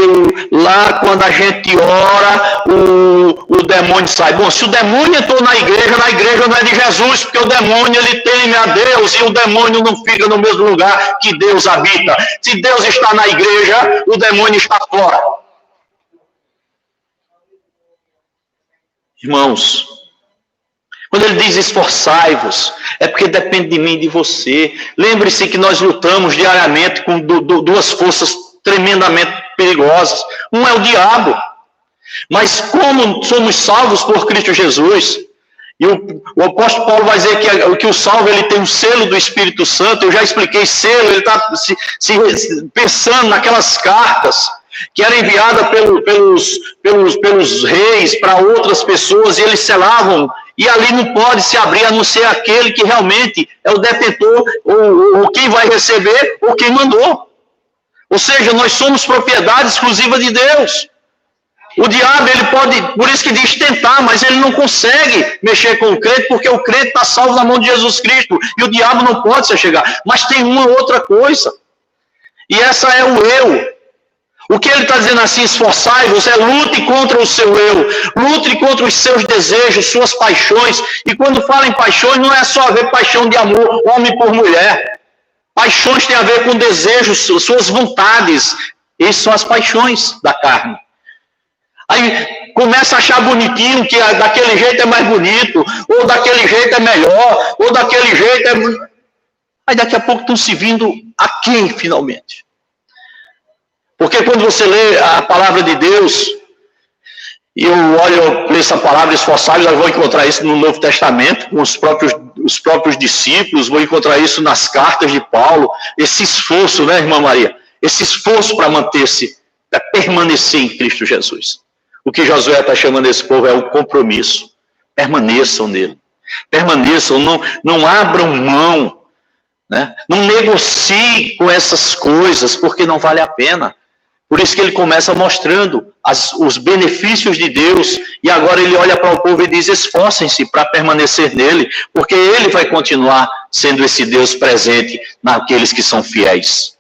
lá quando a gente ora, o demônio sai. Bom, se o demônio entrou na igreja não é de Jesus, porque o demônio ele teme a Deus e o demônio não fica no mesmo lugar que Deus habita. Se Deus está na igreja, o demônio está fora. Irmãos, quando ele diz esforçai-vos, é porque depende de mim e de você. Lembre-se que nós lutamos diariamente com duas forças tremendamente perigosas. Um é o diabo. Mas como somos salvos por Cristo Jesus, e o apóstolo Paulo vai dizer que o salvo ele tem um selo do Espírito Santo. Eu já expliquei selo, ele está pensando naquelas cartas que era enviada pelos reis para outras pessoas, e eles selavam, e ali não pode se abrir a não ser aquele que realmente é o detentor, ou quem vai receber, ou quem mandou. Ou seja, nós somos propriedade exclusiva de Deus. O diabo, ele pode, por isso que diz tentar, mas ele não consegue mexer com o crente, porque o crente está salvo na mão de Jesus Cristo, e o diabo não pode se chegar. Mas tem uma outra coisa, e essa é o eu. O que ele está dizendo assim, esforçai-vos, é lute contra o seu eu, lute contra os seus desejos, suas paixões. E quando fala em paixões, não é só ver paixão de amor, homem por mulher. Paixões tem a ver com desejos, suas vontades. Essas são as paixões da carne. Aí começa a achar bonitinho que daquele jeito é mais bonito, ou daquele jeito é melhor, ou daquele jeito é... Aí daqui a pouco estão se vindo a quem finalmente? Porque quando você lê a palavra de Deus, e eu olho essa palavra esforçar-vos, eu vou encontrar isso no Novo Testamento, com os próprios discípulos, vou encontrar isso nas cartas de Paulo, esse esforço, né, irmã Maria? Esse esforço para manter-se, para permanecer em Cristo Jesus. O que Josué está chamando esse povo é o compromisso. Permaneçam nele. Permaneçam, não abram mão, né? Não negociem com essas coisas, porque não vale a pena. Por isso que ele começa mostrando os benefícios de Deus, e agora ele olha para o povo e diz, esforcem-se para permanecer nele, porque ele vai continuar sendo esse Deus presente naqueles que são fiéis.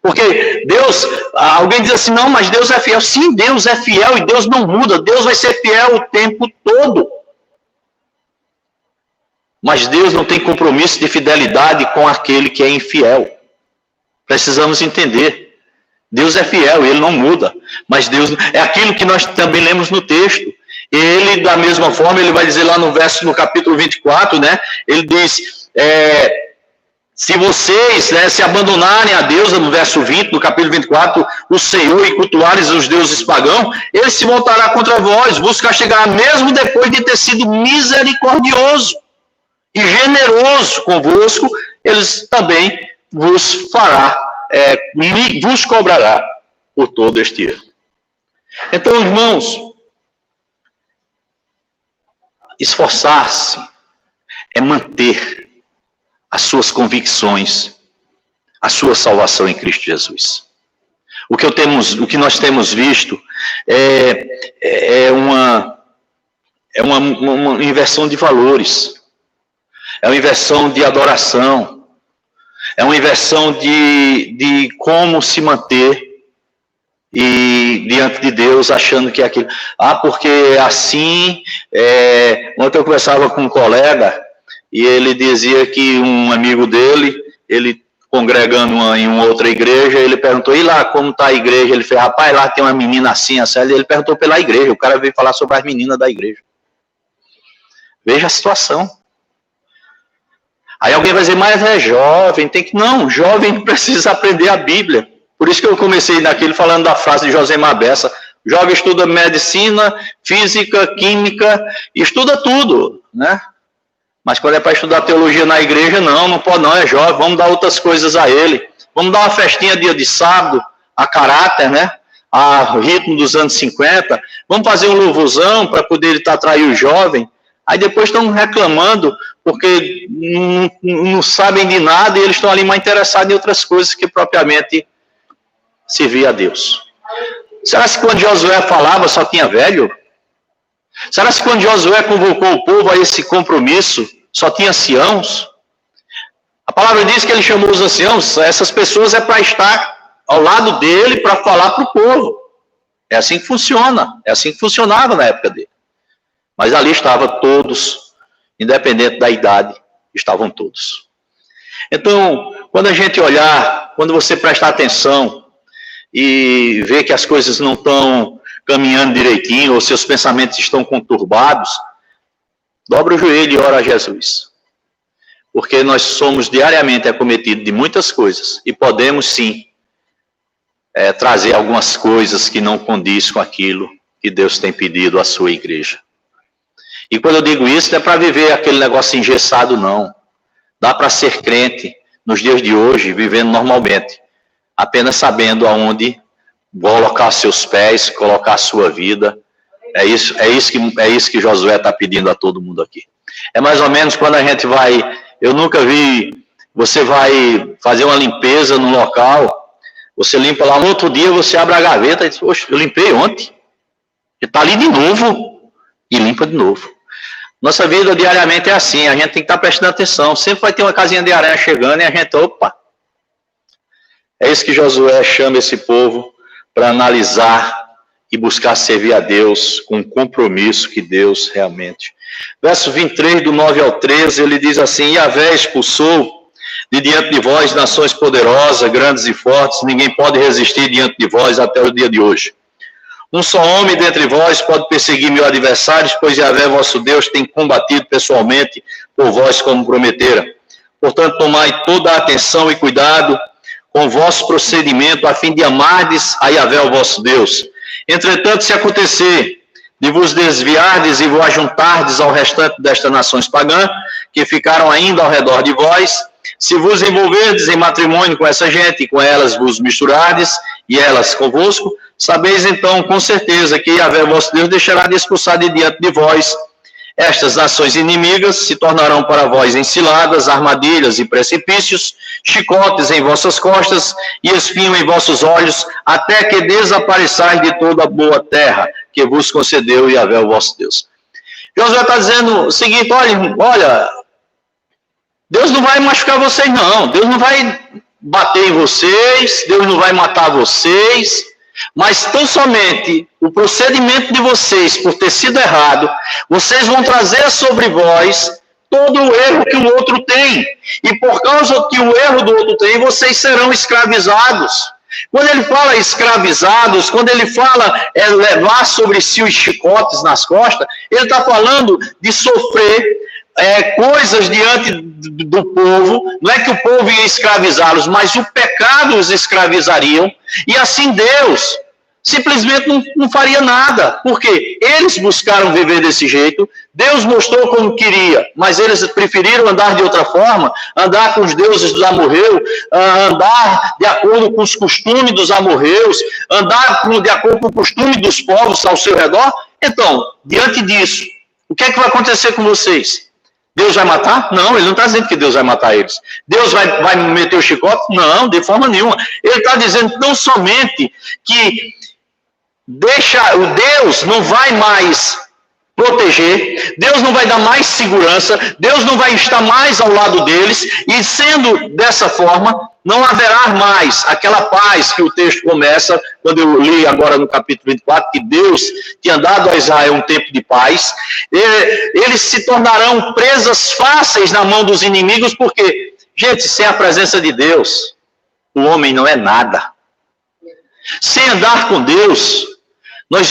Porque Deus, alguém diz assim, não, mas Deus é fiel. Sim, Deus é fiel e Deus não muda, Deus vai ser fiel o tempo todo. Mas Deus não tem compromisso de fidelidade com aquele que é infiel. Precisamos entender. Deus é fiel, ele não muda, mas Deus é aquilo que nós também lemos no texto. Ele, da mesma forma, ele vai dizer lá no capítulo 24, né? Ele diz, se vocês, né, se abandonarem a Deus, no verso 20, no capítulo 24, o Senhor, e cultuares os deuses pagãos, ele se voltará contra vós, vos castigará mesmo depois de ter sido misericordioso e generoso convosco, eles também vos fará, vos cobrará por todo este erro. Então, irmãos, esforçar-se é manter as suas convicções, a sua salvação em Cristo Jesus. O que nós temos visto é uma inversão de valores, é uma inversão de adoração, é uma inversão de como se manter e diante de Deus, achando que é aquilo. Porque assim, ontem eu conversava com um colega, e ele dizia que um amigo dele, ele congregando em uma outra igreja, ele perguntou, e lá, como está a igreja? Ele fez, rapaz, lá tem uma menina assim, assim, e ele perguntou pela igreja, o cara veio falar sobre as meninas da igreja. Veja a situação. Aí alguém vai dizer, mas é jovem, não, jovem precisa aprender a Bíblia. Por isso que eu comecei naquele falando da frase de Josemar Bessa, jovem estuda medicina, física, química, estuda tudo, né? Mas quando é para estudar teologia na igreja, não pode não, é jovem, vamos dar outras coisas a ele. Vamos dar uma festinha dia de sábado, a caráter, né? A ritmo dos anos 50. Vamos fazer um louvorzão para poder atrair o jovem. Aí depois estão reclamando porque não sabem de nada e eles estão ali mais interessados em outras coisas que propriamente servir a Deus. Será que quando Josué falava só tinha velho? Será que quando Josué convocou o povo a esse compromisso só tinha anciãos? A palavra diz que ele chamou os anciãos, essas pessoas é para estar ao lado dele para falar para o povo. É assim que funciona, é assim que funcionava na época dele. Mas ali estavam todos, independente da idade, estavam todos. Então, quando a gente olhar, quando você prestar atenção e ver que as coisas não estão caminhando direitinho, ou seus pensamentos estão conturbados, dobra o joelho e ora a Jesus. Porque nós somos diariamente acometidos de muitas coisas e podemos sim trazer algumas coisas que não condiz com aquilo que Deus tem pedido à sua igreja. E quando eu digo isso, não é para viver aquele negócio engessado, não. Dá para ser crente nos dias de hoje, vivendo normalmente, apenas sabendo aonde colocar seus pés, colocar a sua vida. É isso que Josué está pedindo a todo mundo aqui. É mais ou menos quando a gente vai, eu nunca vi, você vai fazer uma limpeza no local, você limpa lá, no outro dia você abre a gaveta e diz, poxa, eu limpei ontem, está ali de novo, e limpa de novo. Nossa vida diariamente é assim, a gente tem que estar prestando atenção, sempre vai ter uma casinha de aranha chegando e a gente, opa. É isso que Josué chama esse povo para analisar e buscar servir a Deus com o compromisso que Deus realmente. Verso 23, do 9 ao 13, ele diz assim, Yahvé expulsou de diante de vós nações poderosas, grandes e fortes, ninguém pode resistir diante de vós até o dia de hoje. Um só homem dentre vós pode perseguir meus adversários, pois Yahvé, vosso Deus, tem combatido pessoalmente por vós como prometera. Portanto, tomai toda a atenção e cuidado com o vosso procedimento, a fim de amardes a Yahvé, o vosso Deus. Entretanto, se acontecer de vos desviardes e vos ajuntardes ao restante destas nações pagãs, que ficaram ainda ao redor de vós, se vos envolverdes em matrimônio com essa gente, e com elas vos misturardes, e elas convosco, sabeis então com certeza que Yahvé, vosso Deus, deixará de expulsar de diante de vós estas nações inimigas, se tornarão para vós enciladas, armadilhas e precipícios, chicotes em vossas costas e espinho em vossos olhos, até que desapareçais de toda a boa terra que vos concedeu Yahvé, o vosso Deus. Josué está dizendo o seguinte, olha, Deus não vai machucar vocês não, Deus não vai bater em vocês, Deus não vai matar vocês, mas tão somente o procedimento de vocês, por ter sido errado, vocês vão trazer sobre vós todo o erro que o outro tem. E por causa que o erro do outro tem, vocês serão escravizados. Quando ele fala escravizados, quando ele fala levar sobre si os chicotes nas costas, ele está falando de sofrer coisas diante do povo. Não é que o povo ia escravizá-los, mas o pecado os escravizariam, e assim Deus simplesmente não faria nada, porque eles buscaram viver desse jeito, Deus mostrou como queria, mas eles preferiram andar de outra forma, andar com os deuses dos amorreus, andar de acordo com os costumes dos amorreus, andar de acordo com o costume dos povos ao seu redor. Então, diante disso, o que é que vai acontecer com vocês? Deus vai matar? Não, ele não está dizendo que Deus vai matar eles. Deus vai meter o chicote? Não, de forma nenhuma. Ele está dizendo tão somente que o Deus não vai mais proteger, Deus não vai dar mais segurança, Deus não vai estar mais ao lado deles, e sendo dessa forma, não haverá mais aquela paz que o texto começa, quando eu li agora no capítulo 24, que Deus tinha dado a Israel um tempo de paz. Eles se tornarão presas fáceis na mão dos inimigos, porque, gente, sem a presença de Deus, o homem não é nada. Sem andar com Deus, nós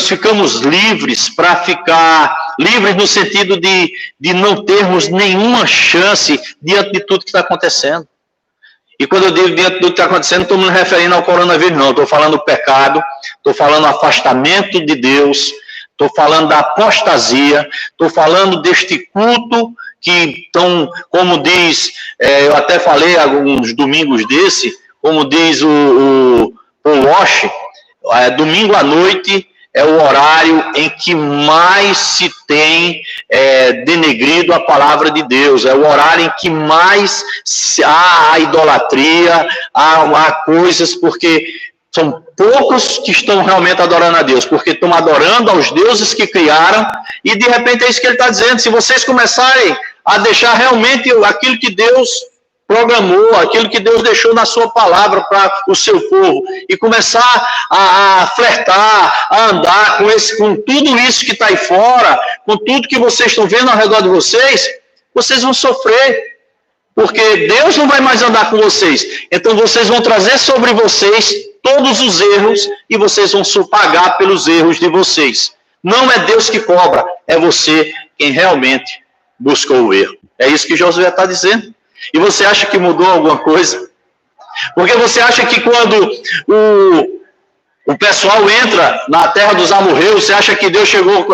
ficamos livres para ficar livres no sentido de não termos nenhuma chance diante de tudo que está acontecendo. E quando eu digo diante de tudo que está acontecendo, não estou me referindo ao coronavírus, não. Estou falando do pecado, estou falando do afastamento de Deus, estou falando da apostasia, estou falando deste culto que, como diz, eu até falei alguns domingos desse, como diz o Walsh, domingo à noite é o horário em que mais se tem denegrido a palavra de Deus, é o horário em que mais há a idolatria, há coisas, porque São poucos que estão realmente adorando a Deus, porque estão adorando aos deuses que criaram, e de repente é isso que ele está dizendo. Se vocês começarem a deixar realmente aquilo que Deus programou, aquilo que Deus deixou na sua palavra para o seu povo, e começar a flertar, a andar com tudo isso que está aí fora, com tudo que vocês estão vendo ao redor de vocês, vocês vão sofrer, porque Deus não vai mais andar com vocês. Então vocês vão trazer sobre vocês todos os erros, e vocês vão pagar pelos erros de vocês. Não é Deus que cobra, é você quem realmente buscou o erro. É isso que Josué está dizendo. E você acha que mudou alguma coisa? Porque você acha que quando o pessoal entra na terra dos amorreus, você acha que Deus chegou com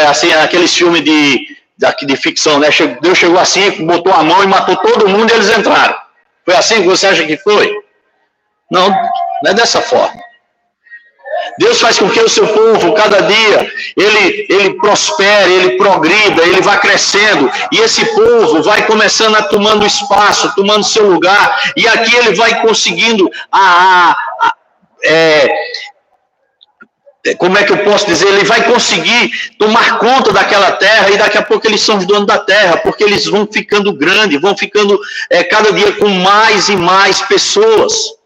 assim, aqueles filmes de ficção, né? Deus chegou assim, botou a mão e matou todo mundo e eles entraram. Foi assim que você acha que foi? Não, não é dessa forma. Deus faz com que o seu povo, cada dia, ele prospere, ele progrida, ele vai crescendo, e esse povo vai começando a tomando espaço, tomando seu lugar, e aqui ele vai conseguindo como é que eu posso dizer? Ele vai conseguir tomar conta daquela terra, e daqui a pouco eles são os donos da terra, porque eles vão ficando grandes, vão ficando cada dia com mais e mais pessoas.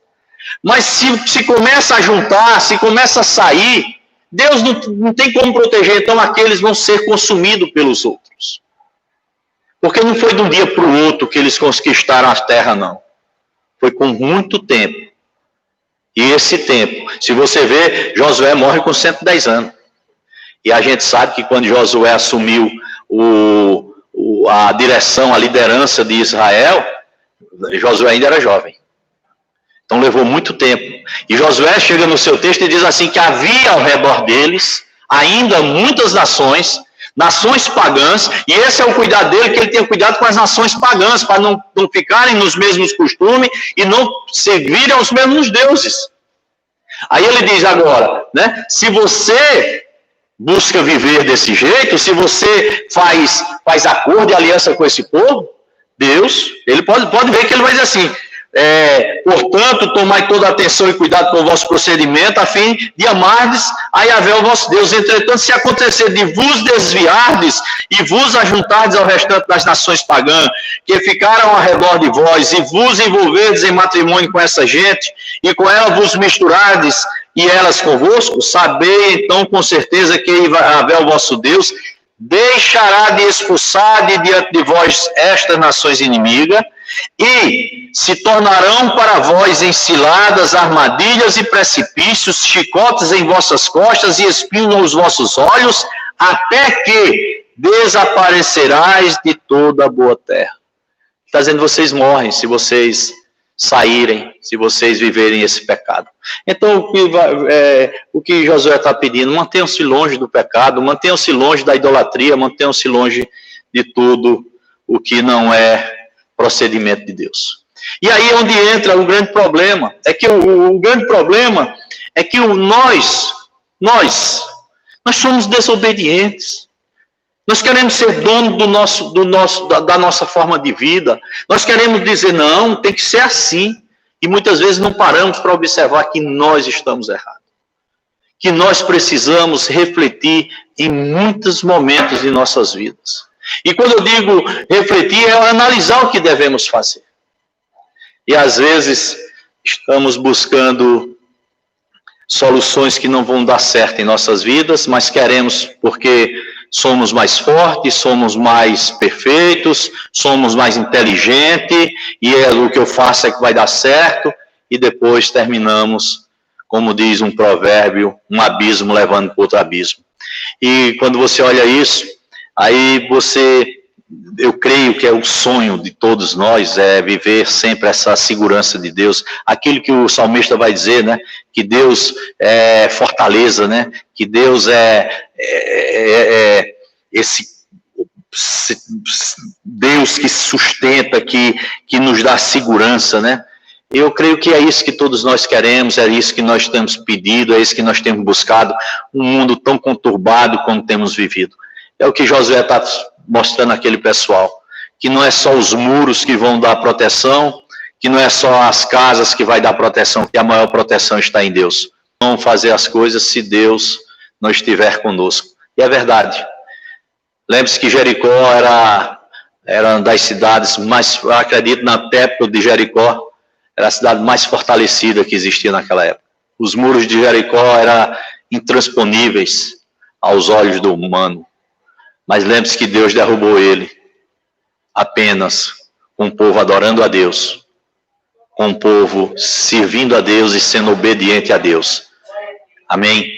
Mas se começa a juntar, se começa a sair, Deus não tem como proteger, então aqueles vão ser consumidos pelos outros. Porque não foi de um dia para o outro que eles conquistaram a terra, não. Foi com muito tempo. E esse tempo, se você ver, Josué morre com 110 anos. E a gente sabe que quando Josué assumiu a direção, a liderança de Israel, Josué ainda era jovem. Então levou muito tempo. E Josué chega no seu texto e diz assim, que havia ao redor deles ainda muitas nações pagãs, e esse é o cuidado dele, que ele tem cuidado com as nações pagãs, para não ficarem nos mesmos costumes e não servirem aos mesmos deuses. Aí ele diz agora, né, se você busca viver desse jeito, se você faz acordo e aliança com esse povo, Deus, ele pode ver que ele vai dizer assim, portanto, tomai toda a atenção e cuidado com o vosso procedimento, a fim de amardes a Yahvé, o vosso Deus. Entretanto, se acontecer de vos desviardes e vos ajuntardes ao restante das nações pagãs, que ficaram ao redor de vós, e vos envolverdes em matrimônio com essa gente, e com ela vos misturardes, e elas convosco, sabei então com certeza que Yahvé, o vosso Deus, deixará de expulsar de diante de vós estas nações inimigas, e se tornarão para vós enciladas, armadilhas e precipícios, chicotes em vossas costas e espinhos nos vossos olhos, até que desaparecerás de toda a boa terra. Está dizendo, vocês morrem se vocês saírem, se vocês viverem esse pecado. Então, o que Josué está pedindo, mantenham-se longe do pecado, mantenham-se longe da idolatria, mantenham-se longe de tudo o que não é procedimento de Deus. E aí é onde entra o grande problema, é que o grande problema é que nós somos desobedientes. Nós queremos ser dono da nossa forma de vida. Nós queremos dizer, não, tem que ser assim. E muitas vezes não paramos para observar que nós estamos errados. Que nós precisamos refletir em muitos momentos de nossas vidas. E quando eu digo refletir, é analisar o que devemos fazer. E às vezes estamos buscando soluções que não vão dar certo em nossas vidas, mas queremos porque somos mais fortes, somos mais perfeitos, somos mais inteligentes, e o que eu faço é que vai dar certo, e depois terminamos, como diz um provérbio, um abismo levando para outro abismo. E quando você olha isso, aí eu creio que é o sonho de todos nós, é viver sempre essa segurança de Deus, aquilo que o salmista vai dizer, né, que Deus é fortaleza, né, que Deus é esse Deus que sustenta, que nos dá segurança, né. Eu creio que é isso que todos nós queremos, é isso que nós temos pedido, é isso que nós temos buscado, um mundo tão conturbado como temos vivido. É o que Josué está mostrando àquele pessoal, que não é só os muros que vão dar proteção, que não é só as casas que vai dar proteção, que a maior proteção está em Deus. Não vamos fazer as coisas se Deus não estiver conosco. E é verdade. Lembre-se que Jericó era uma das cidades mais, eu acredito, na época de Jericó, era a cidade mais fortalecida que existia naquela época. Os muros de Jericó eram intransponíveis aos olhos do humano. Mas lembre-se que Deus derrubou ele apenas com o povo adorando a Deus, com o povo servindo a Deus e sendo obediente a Deus. Amém?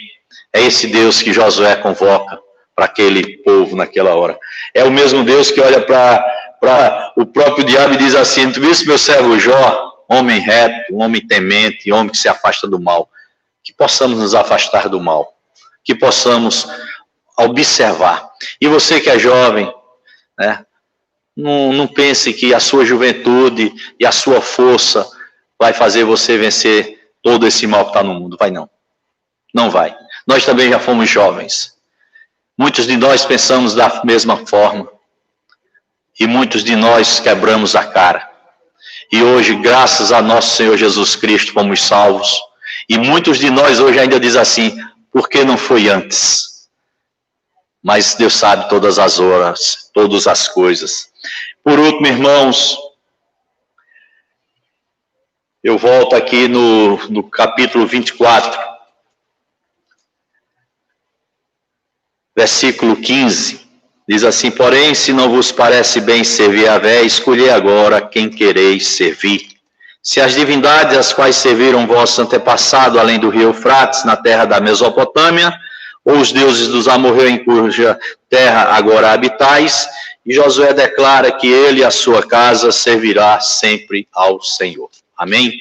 É esse Deus que Josué convoca para aquele povo naquela hora. É o mesmo Deus que olha para o próprio diabo e diz assim: tu viste meu servo Jó, homem reto, homem temente, homem que se afasta do mal. Que possamos nos afastar do mal, que possamos observar. E você que é jovem, né, não pense que a sua juventude e a sua força vai fazer você vencer todo esse mal que está no mundo. Vai não. Não vai. Nós também já fomos jovens. Muitos de nós pensamos da mesma forma. E muitos de nós quebramos a cara. E hoje, graças a nosso Senhor Jesus Cristo, fomos salvos. E muitos de nós hoje ainda dizem assim: por que não foi antes? Mas Deus sabe todas as horas, todas as coisas. Por último, irmãos, eu volto aqui no capítulo 24, versículo 15. Diz assim: porém, se não vos parece bem servir a Yahvé, escolhei agora quem quereis servir. Se as divindades às quais serviram vossos antepassados, além do rio Eufrates, na terra da Mesopotâmia, ou os deuses dos amorreus em cuja terra agora habitais, e Josué declara que ele e a sua casa servirá sempre ao Senhor. Amém?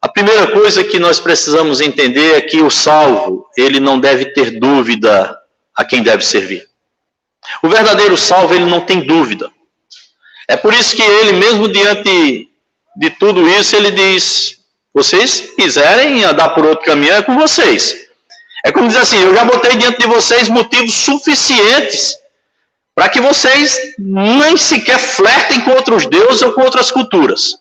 A primeira coisa que nós precisamos entender é que o salvo, ele não deve ter dúvida a quem deve servir. O verdadeiro salvo, ele não tem dúvida. É por isso que ele, mesmo diante de tudo isso, ele diz: vocês quiserem andar por outro caminho, é com vocês. É como dizer assim: eu já botei diante de vocês motivos suficientes para que vocês nem sequer flertem com outros deuses ou com outras culturas.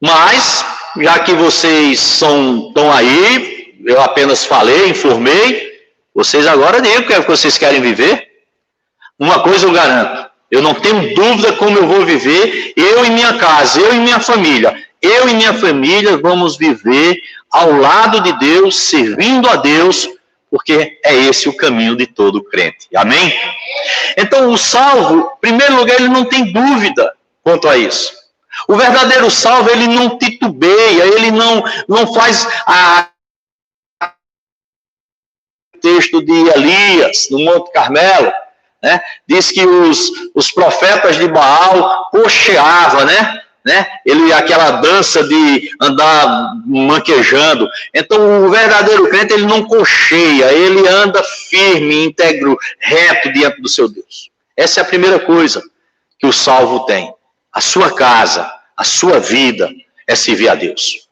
Mas, já que vocês estão aí, eu apenas falei, informei, vocês agora digam o que vocês querem viver. Uma coisa eu garanto: eu não tenho dúvida como eu vou viver, eu e minha casa, eu e minha família. Eu e minha família vamos viver ao lado de Deus, servindo a Deus, porque é esse o caminho de todo crente. Amém? Então, o salvo, em primeiro lugar, ele não tem dúvida quanto a isso. O verdadeiro salvo, ele não titubeia, ele não faz texto de Elias, no Monte Carmelo, né? Diz que os profetas de Baal cocheavam, né? Ele, aquela dança de andar manquejando. Então, o verdadeiro crente, ele não cocheia, ele anda firme, íntegro, reto diante do seu Deus. Essa é a primeira coisa que o salvo tem. A sua casa, a sua vida é servir a Deus.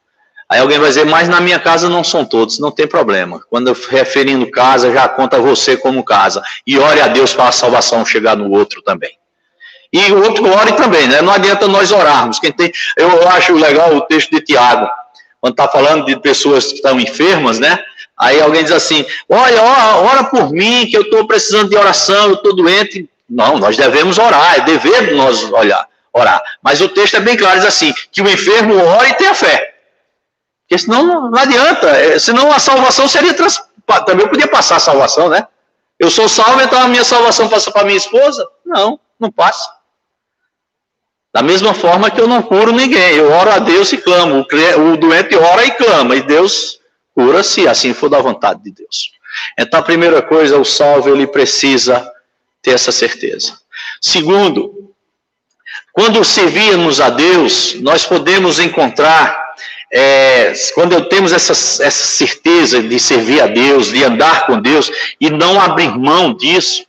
Aí alguém vai dizer: mas na minha casa não são todos. Não tem problema. Quando eu referindo casa, já conta você como casa. E ore a Deus para a salvação chegar no outro também. E o outro ore também, né? Não adianta nós orarmos. Eu acho legal o texto de Tiago, quando está falando de pessoas que estão enfermas, né? Aí alguém diz assim: olha, ora por mim, que eu estou precisando de oração, eu estou doente. Não, nós devemos orar, é dever nós orar. Mas o texto é bem claro, diz assim: que o enfermo ore e tenha fé. Porque senão não adianta, senão a salvação seria... Também eu podia passar a salvação, né? Eu sou salvo, então a minha salvação passa para minha esposa? Não passa. Da mesma forma que eu não curo ninguém, eu oro a Deus e clamo. O doente ora e clama, e Deus cura se assim for da vontade de Deus. Então a primeira coisa, o salvo, ele precisa ter essa certeza. Segundo, quando servirmos a Deus, nós podemos encontrar... quando temos essa certeza de servir a Deus, de andar com Deus e não abrir mão disso,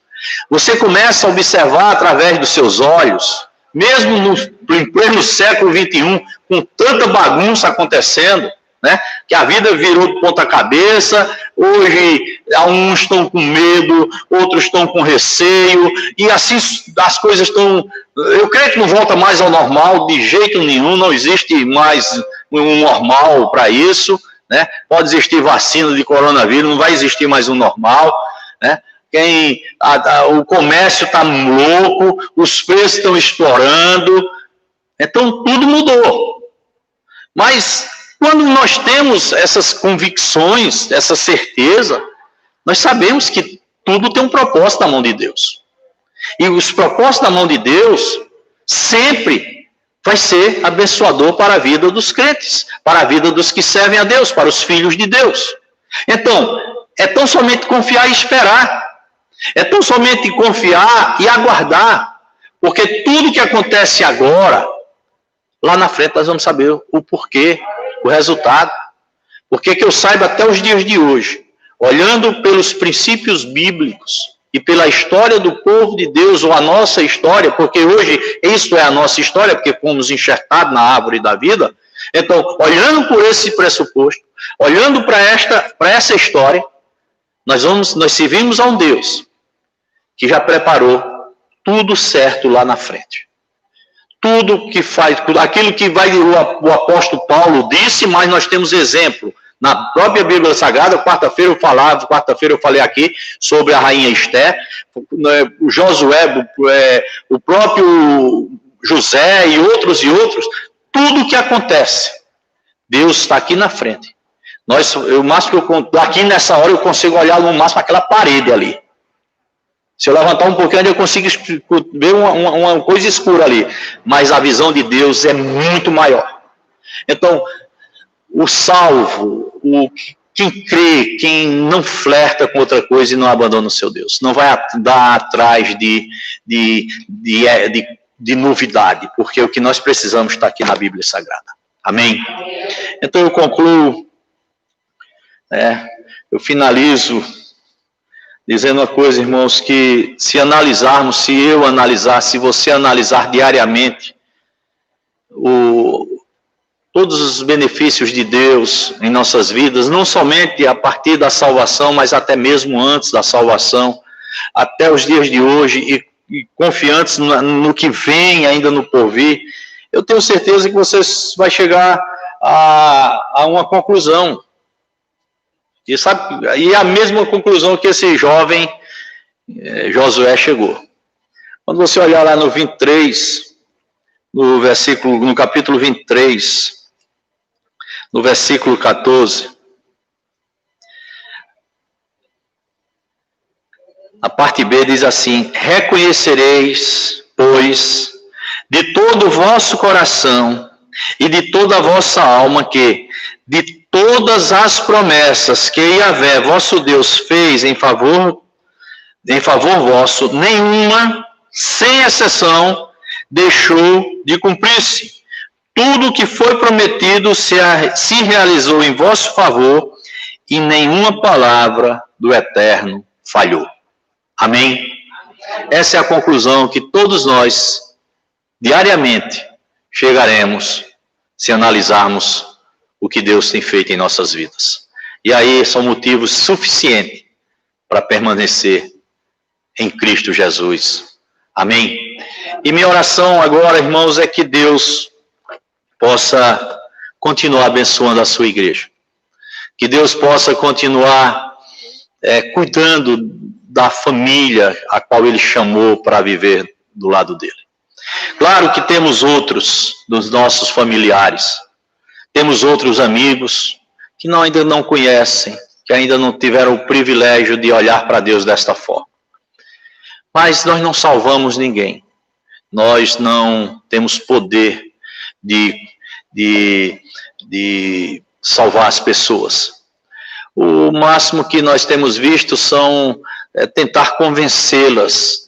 você começa a observar através dos seus olhos, mesmo em pleno século XXI, com tanta bagunça acontecendo, né? Que a vida virou de ponta cabeça, hoje uns estão com medo, outros estão com receio, e assim as coisas estão... Eu creio que não volta mais ao normal de jeito nenhum, não existe mais um normal para isso, né? Pode existir vacina de coronavírus, não vai existir mais um normal, né? O comércio está louco, os preços estão estourando, então tudo mudou. Mas quando nós temos essas convicções, essa certeza, nós sabemos que tudo tem um propósito na mão de Deus. E os propósitos na mão de Deus sempre vai ser abençoador para a vida dos crentes, para a vida dos que servem a Deus, para os filhos de Deus. Então, é tão somente confiar e esperar. É tão somente confiar e aguardar. Porque tudo que acontece agora, lá na frente nós vamos saber o porquê, o resultado. Porque que eu saiba até os dias de hoje, olhando pelos princípios bíblicos e pela história do povo de Deus, ou a nossa história, porque hoje isso é a nossa história, porque fomos enxertados na árvore da vida. Então, olhando por esse pressuposto, olhando para essa história, nós servimos a um Deus que já preparou tudo certo lá na frente. Tudo que faz, aquilo que o apóstolo Paulo disse, mas nós temos exemplo. Na própria Bíblia Sagrada, quarta-feira eu falei aqui sobre a rainha Esther, o Josué, o próprio José e outros, tudo que acontece, Deus está aqui na frente. Aqui nessa hora eu consigo olhar no máximo aquela parede ali. Se eu levantar um pouquinho, eu consigo ver uma coisa escura ali. Mas a visão de Deus é muito maior. Então, o salvo, quem crê, quem não flerta com outra coisa e não abandona o seu Deus, não vai dar atrás de novidade, porque o que nós precisamos está aqui na Bíblia Sagrada. Amém? Então eu concluo, eu finalizo dizendo uma coisa, irmãos, que se eu analisar, se você analisar diariamente todos os benefícios de Deus em nossas vidas, não somente a partir da salvação, mas até mesmo antes da salvação, até os dias de hoje, e confiantes no que vem ainda no porvir, eu tenho certeza que você vai chegar a uma conclusão. E a mesma conclusão que esse jovem Josué chegou. Quando você olhar lá no 23, no capítulo 23, no versículo 14, a parte B diz assim: reconhecereis, pois, de todo o vosso coração e de toda a vossa alma que, de todas as promessas que Yahvé, vosso Deus, fez em favor vosso, nenhuma, sem exceção, deixou de cumprir-se. Tudo o que foi prometido se realizou em vosso favor, e nenhuma palavra do Eterno falhou. Amém? Essa é a conclusão que todos nós, diariamente, chegaremos se analisarmos o que Deus tem feito em nossas vidas. E aí são motivos suficientes para permanecer em Cristo Jesus. Amém? E minha oração agora, irmãos, é que Deus possa continuar abençoando a sua igreja. Que Deus possa continuar cuidando da família a qual Ele chamou para viver do lado dele. Claro que temos outros dos nossos familiares, temos outros amigos que ainda não conhecem, que ainda não tiveram o privilégio de olhar para Deus desta forma. Mas nós não salvamos ninguém. Nós não temos poder de salvar as pessoas. O máximo que nós temos visto são tentar convencê-las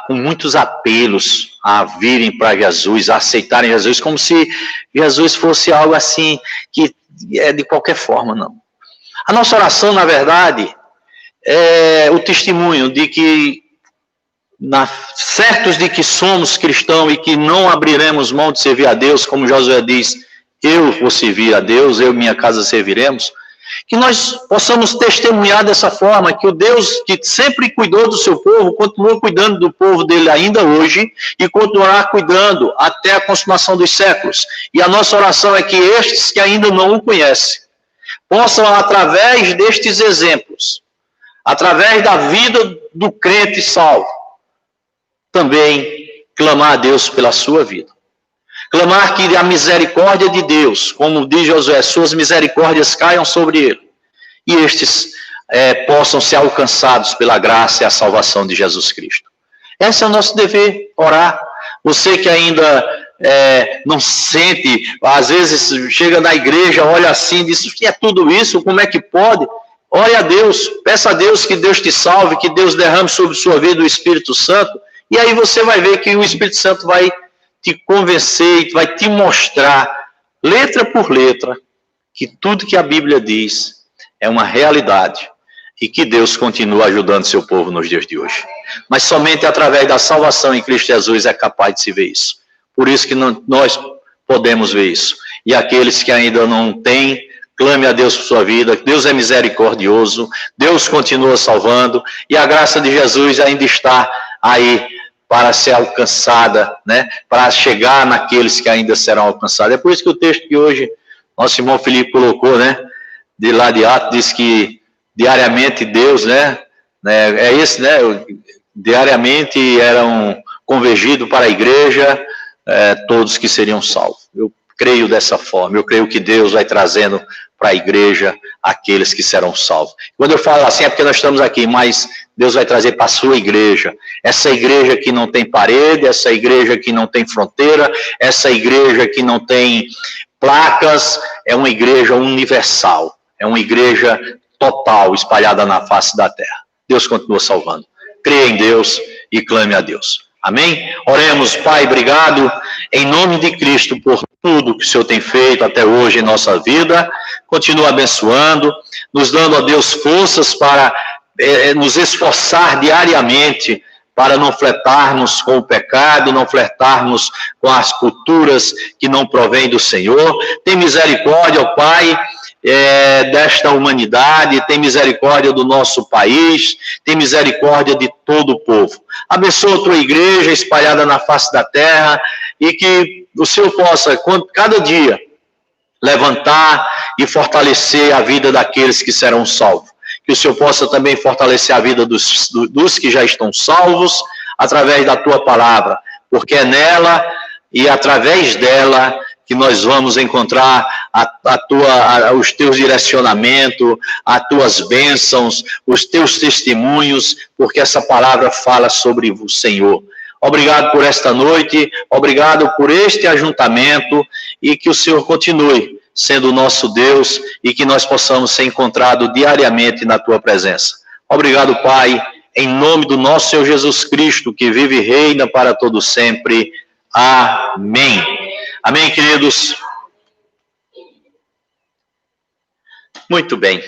com muitos apelos a virem para Jesus, a aceitarem Jesus, como se Jesus fosse algo assim que é de qualquer forma, não. A nossa oração, na verdade, é o testemunho de que, certos de que somos cristãos e que não abriremos mão de servir a Deus, como Josué diz, eu vou servir a Deus, eu e minha casa serviremos, que nós possamos testemunhar dessa forma, que o Deus que sempre cuidou do seu povo, continua cuidando do povo dele ainda hoje, e continuará cuidando até a consumação dos séculos. E a nossa oração é que estes que ainda não o conhecem, possam, através destes exemplos, através da vida do crente salvo, também clamar a Deus pela sua vida. Clamar que a misericórdia de Deus, como diz Josué, suas misericórdias caiam sobre ele. E estes possam ser alcançados pela graça e a salvação de Jesus Cristo. Esse é o nosso dever, orar. Você que ainda não sente, às vezes chega na igreja, olha assim, diz, o que é tudo isso? Como é que pode? Ore a Deus, peça a Deus que Deus te salve, que Deus derrame sobre sua vida o Espírito Santo. E aí você vai ver que o Espírito Santo vai te convencer e vai te mostrar, letra por letra, que tudo que a Bíblia diz é uma realidade e que Deus continua ajudando seu povo nos dias de hoje. Mas somente através da salvação em Cristo Jesus é capaz de se ver isso. Por isso que nós podemos ver isso. E aqueles que ainda não têm, clame a Deus por sua vida. Deus é misericordioso, Deus continua salvando e a graça de Jesus ainda está aí para ser alcançada, né? Para chegar naqueles que ainda serão alcançados. É por isso que o texto que hoje nosso irmão Felipe colocou, né? De lá de Atos, diz que diariamente Deus, né? É esse, né? Diariamente eram convergidos para a igreja todos que seriam salvos. Eu creio dessa forma, eu creio que Deus vai trazendo para a igreja aqueles que serão salvos. Quando eu falo assim é porque nós estamos aqui, mas Deus vai trazer para a sua igreja, essa igreja que não tem parede, essa igreja que não tem fronteira, essa igreja que não tem placas, é uma igreja universal, é uma igreja total, espalhada na face da terra. Deus continua salvando. Creia em Deus e clame a Deus. Amém? Oremos, Pai, obrigado em nome de Cristo por tudo que o Senhor tem feito até hoje em nossa vida. Continua abençoando, nos dando a Deus forças para nos esforçar diariamente para não flertarmos com o pecado, não flertarmos com as culturas que não provêm do Senhor. Tem misericórdia, ó Pai, desta humanidade, tem misericórdia do nosso país, tem misericórdia de todo o povo. Abençoa a tua igreja espalhada na face da terra e que o Senhor possa, cada dia, levantar e fortalecer a vida daqueles que serão salvos. Que o Senhor possa também fortalecer a vida dos que já estão salvos através da tua palavra, porque é nela e através dela que nós vamos encontrar os teus direcionamentos, as tuas bênçãos, os teus testemunhos, porque essa palavra fala sobre o Senhor. Obrigado por esta noite, obrigado por este ajuntamento e que o Senhor continue sendo o nosso Deus e que nós possamos ser encontrados diariamente na tua presença. Obrigado, Pai, em nome do nosso Senhor Jesus Cristo, que vive e reina para todo sempre. Amém. Amém, queridos? Muito bem.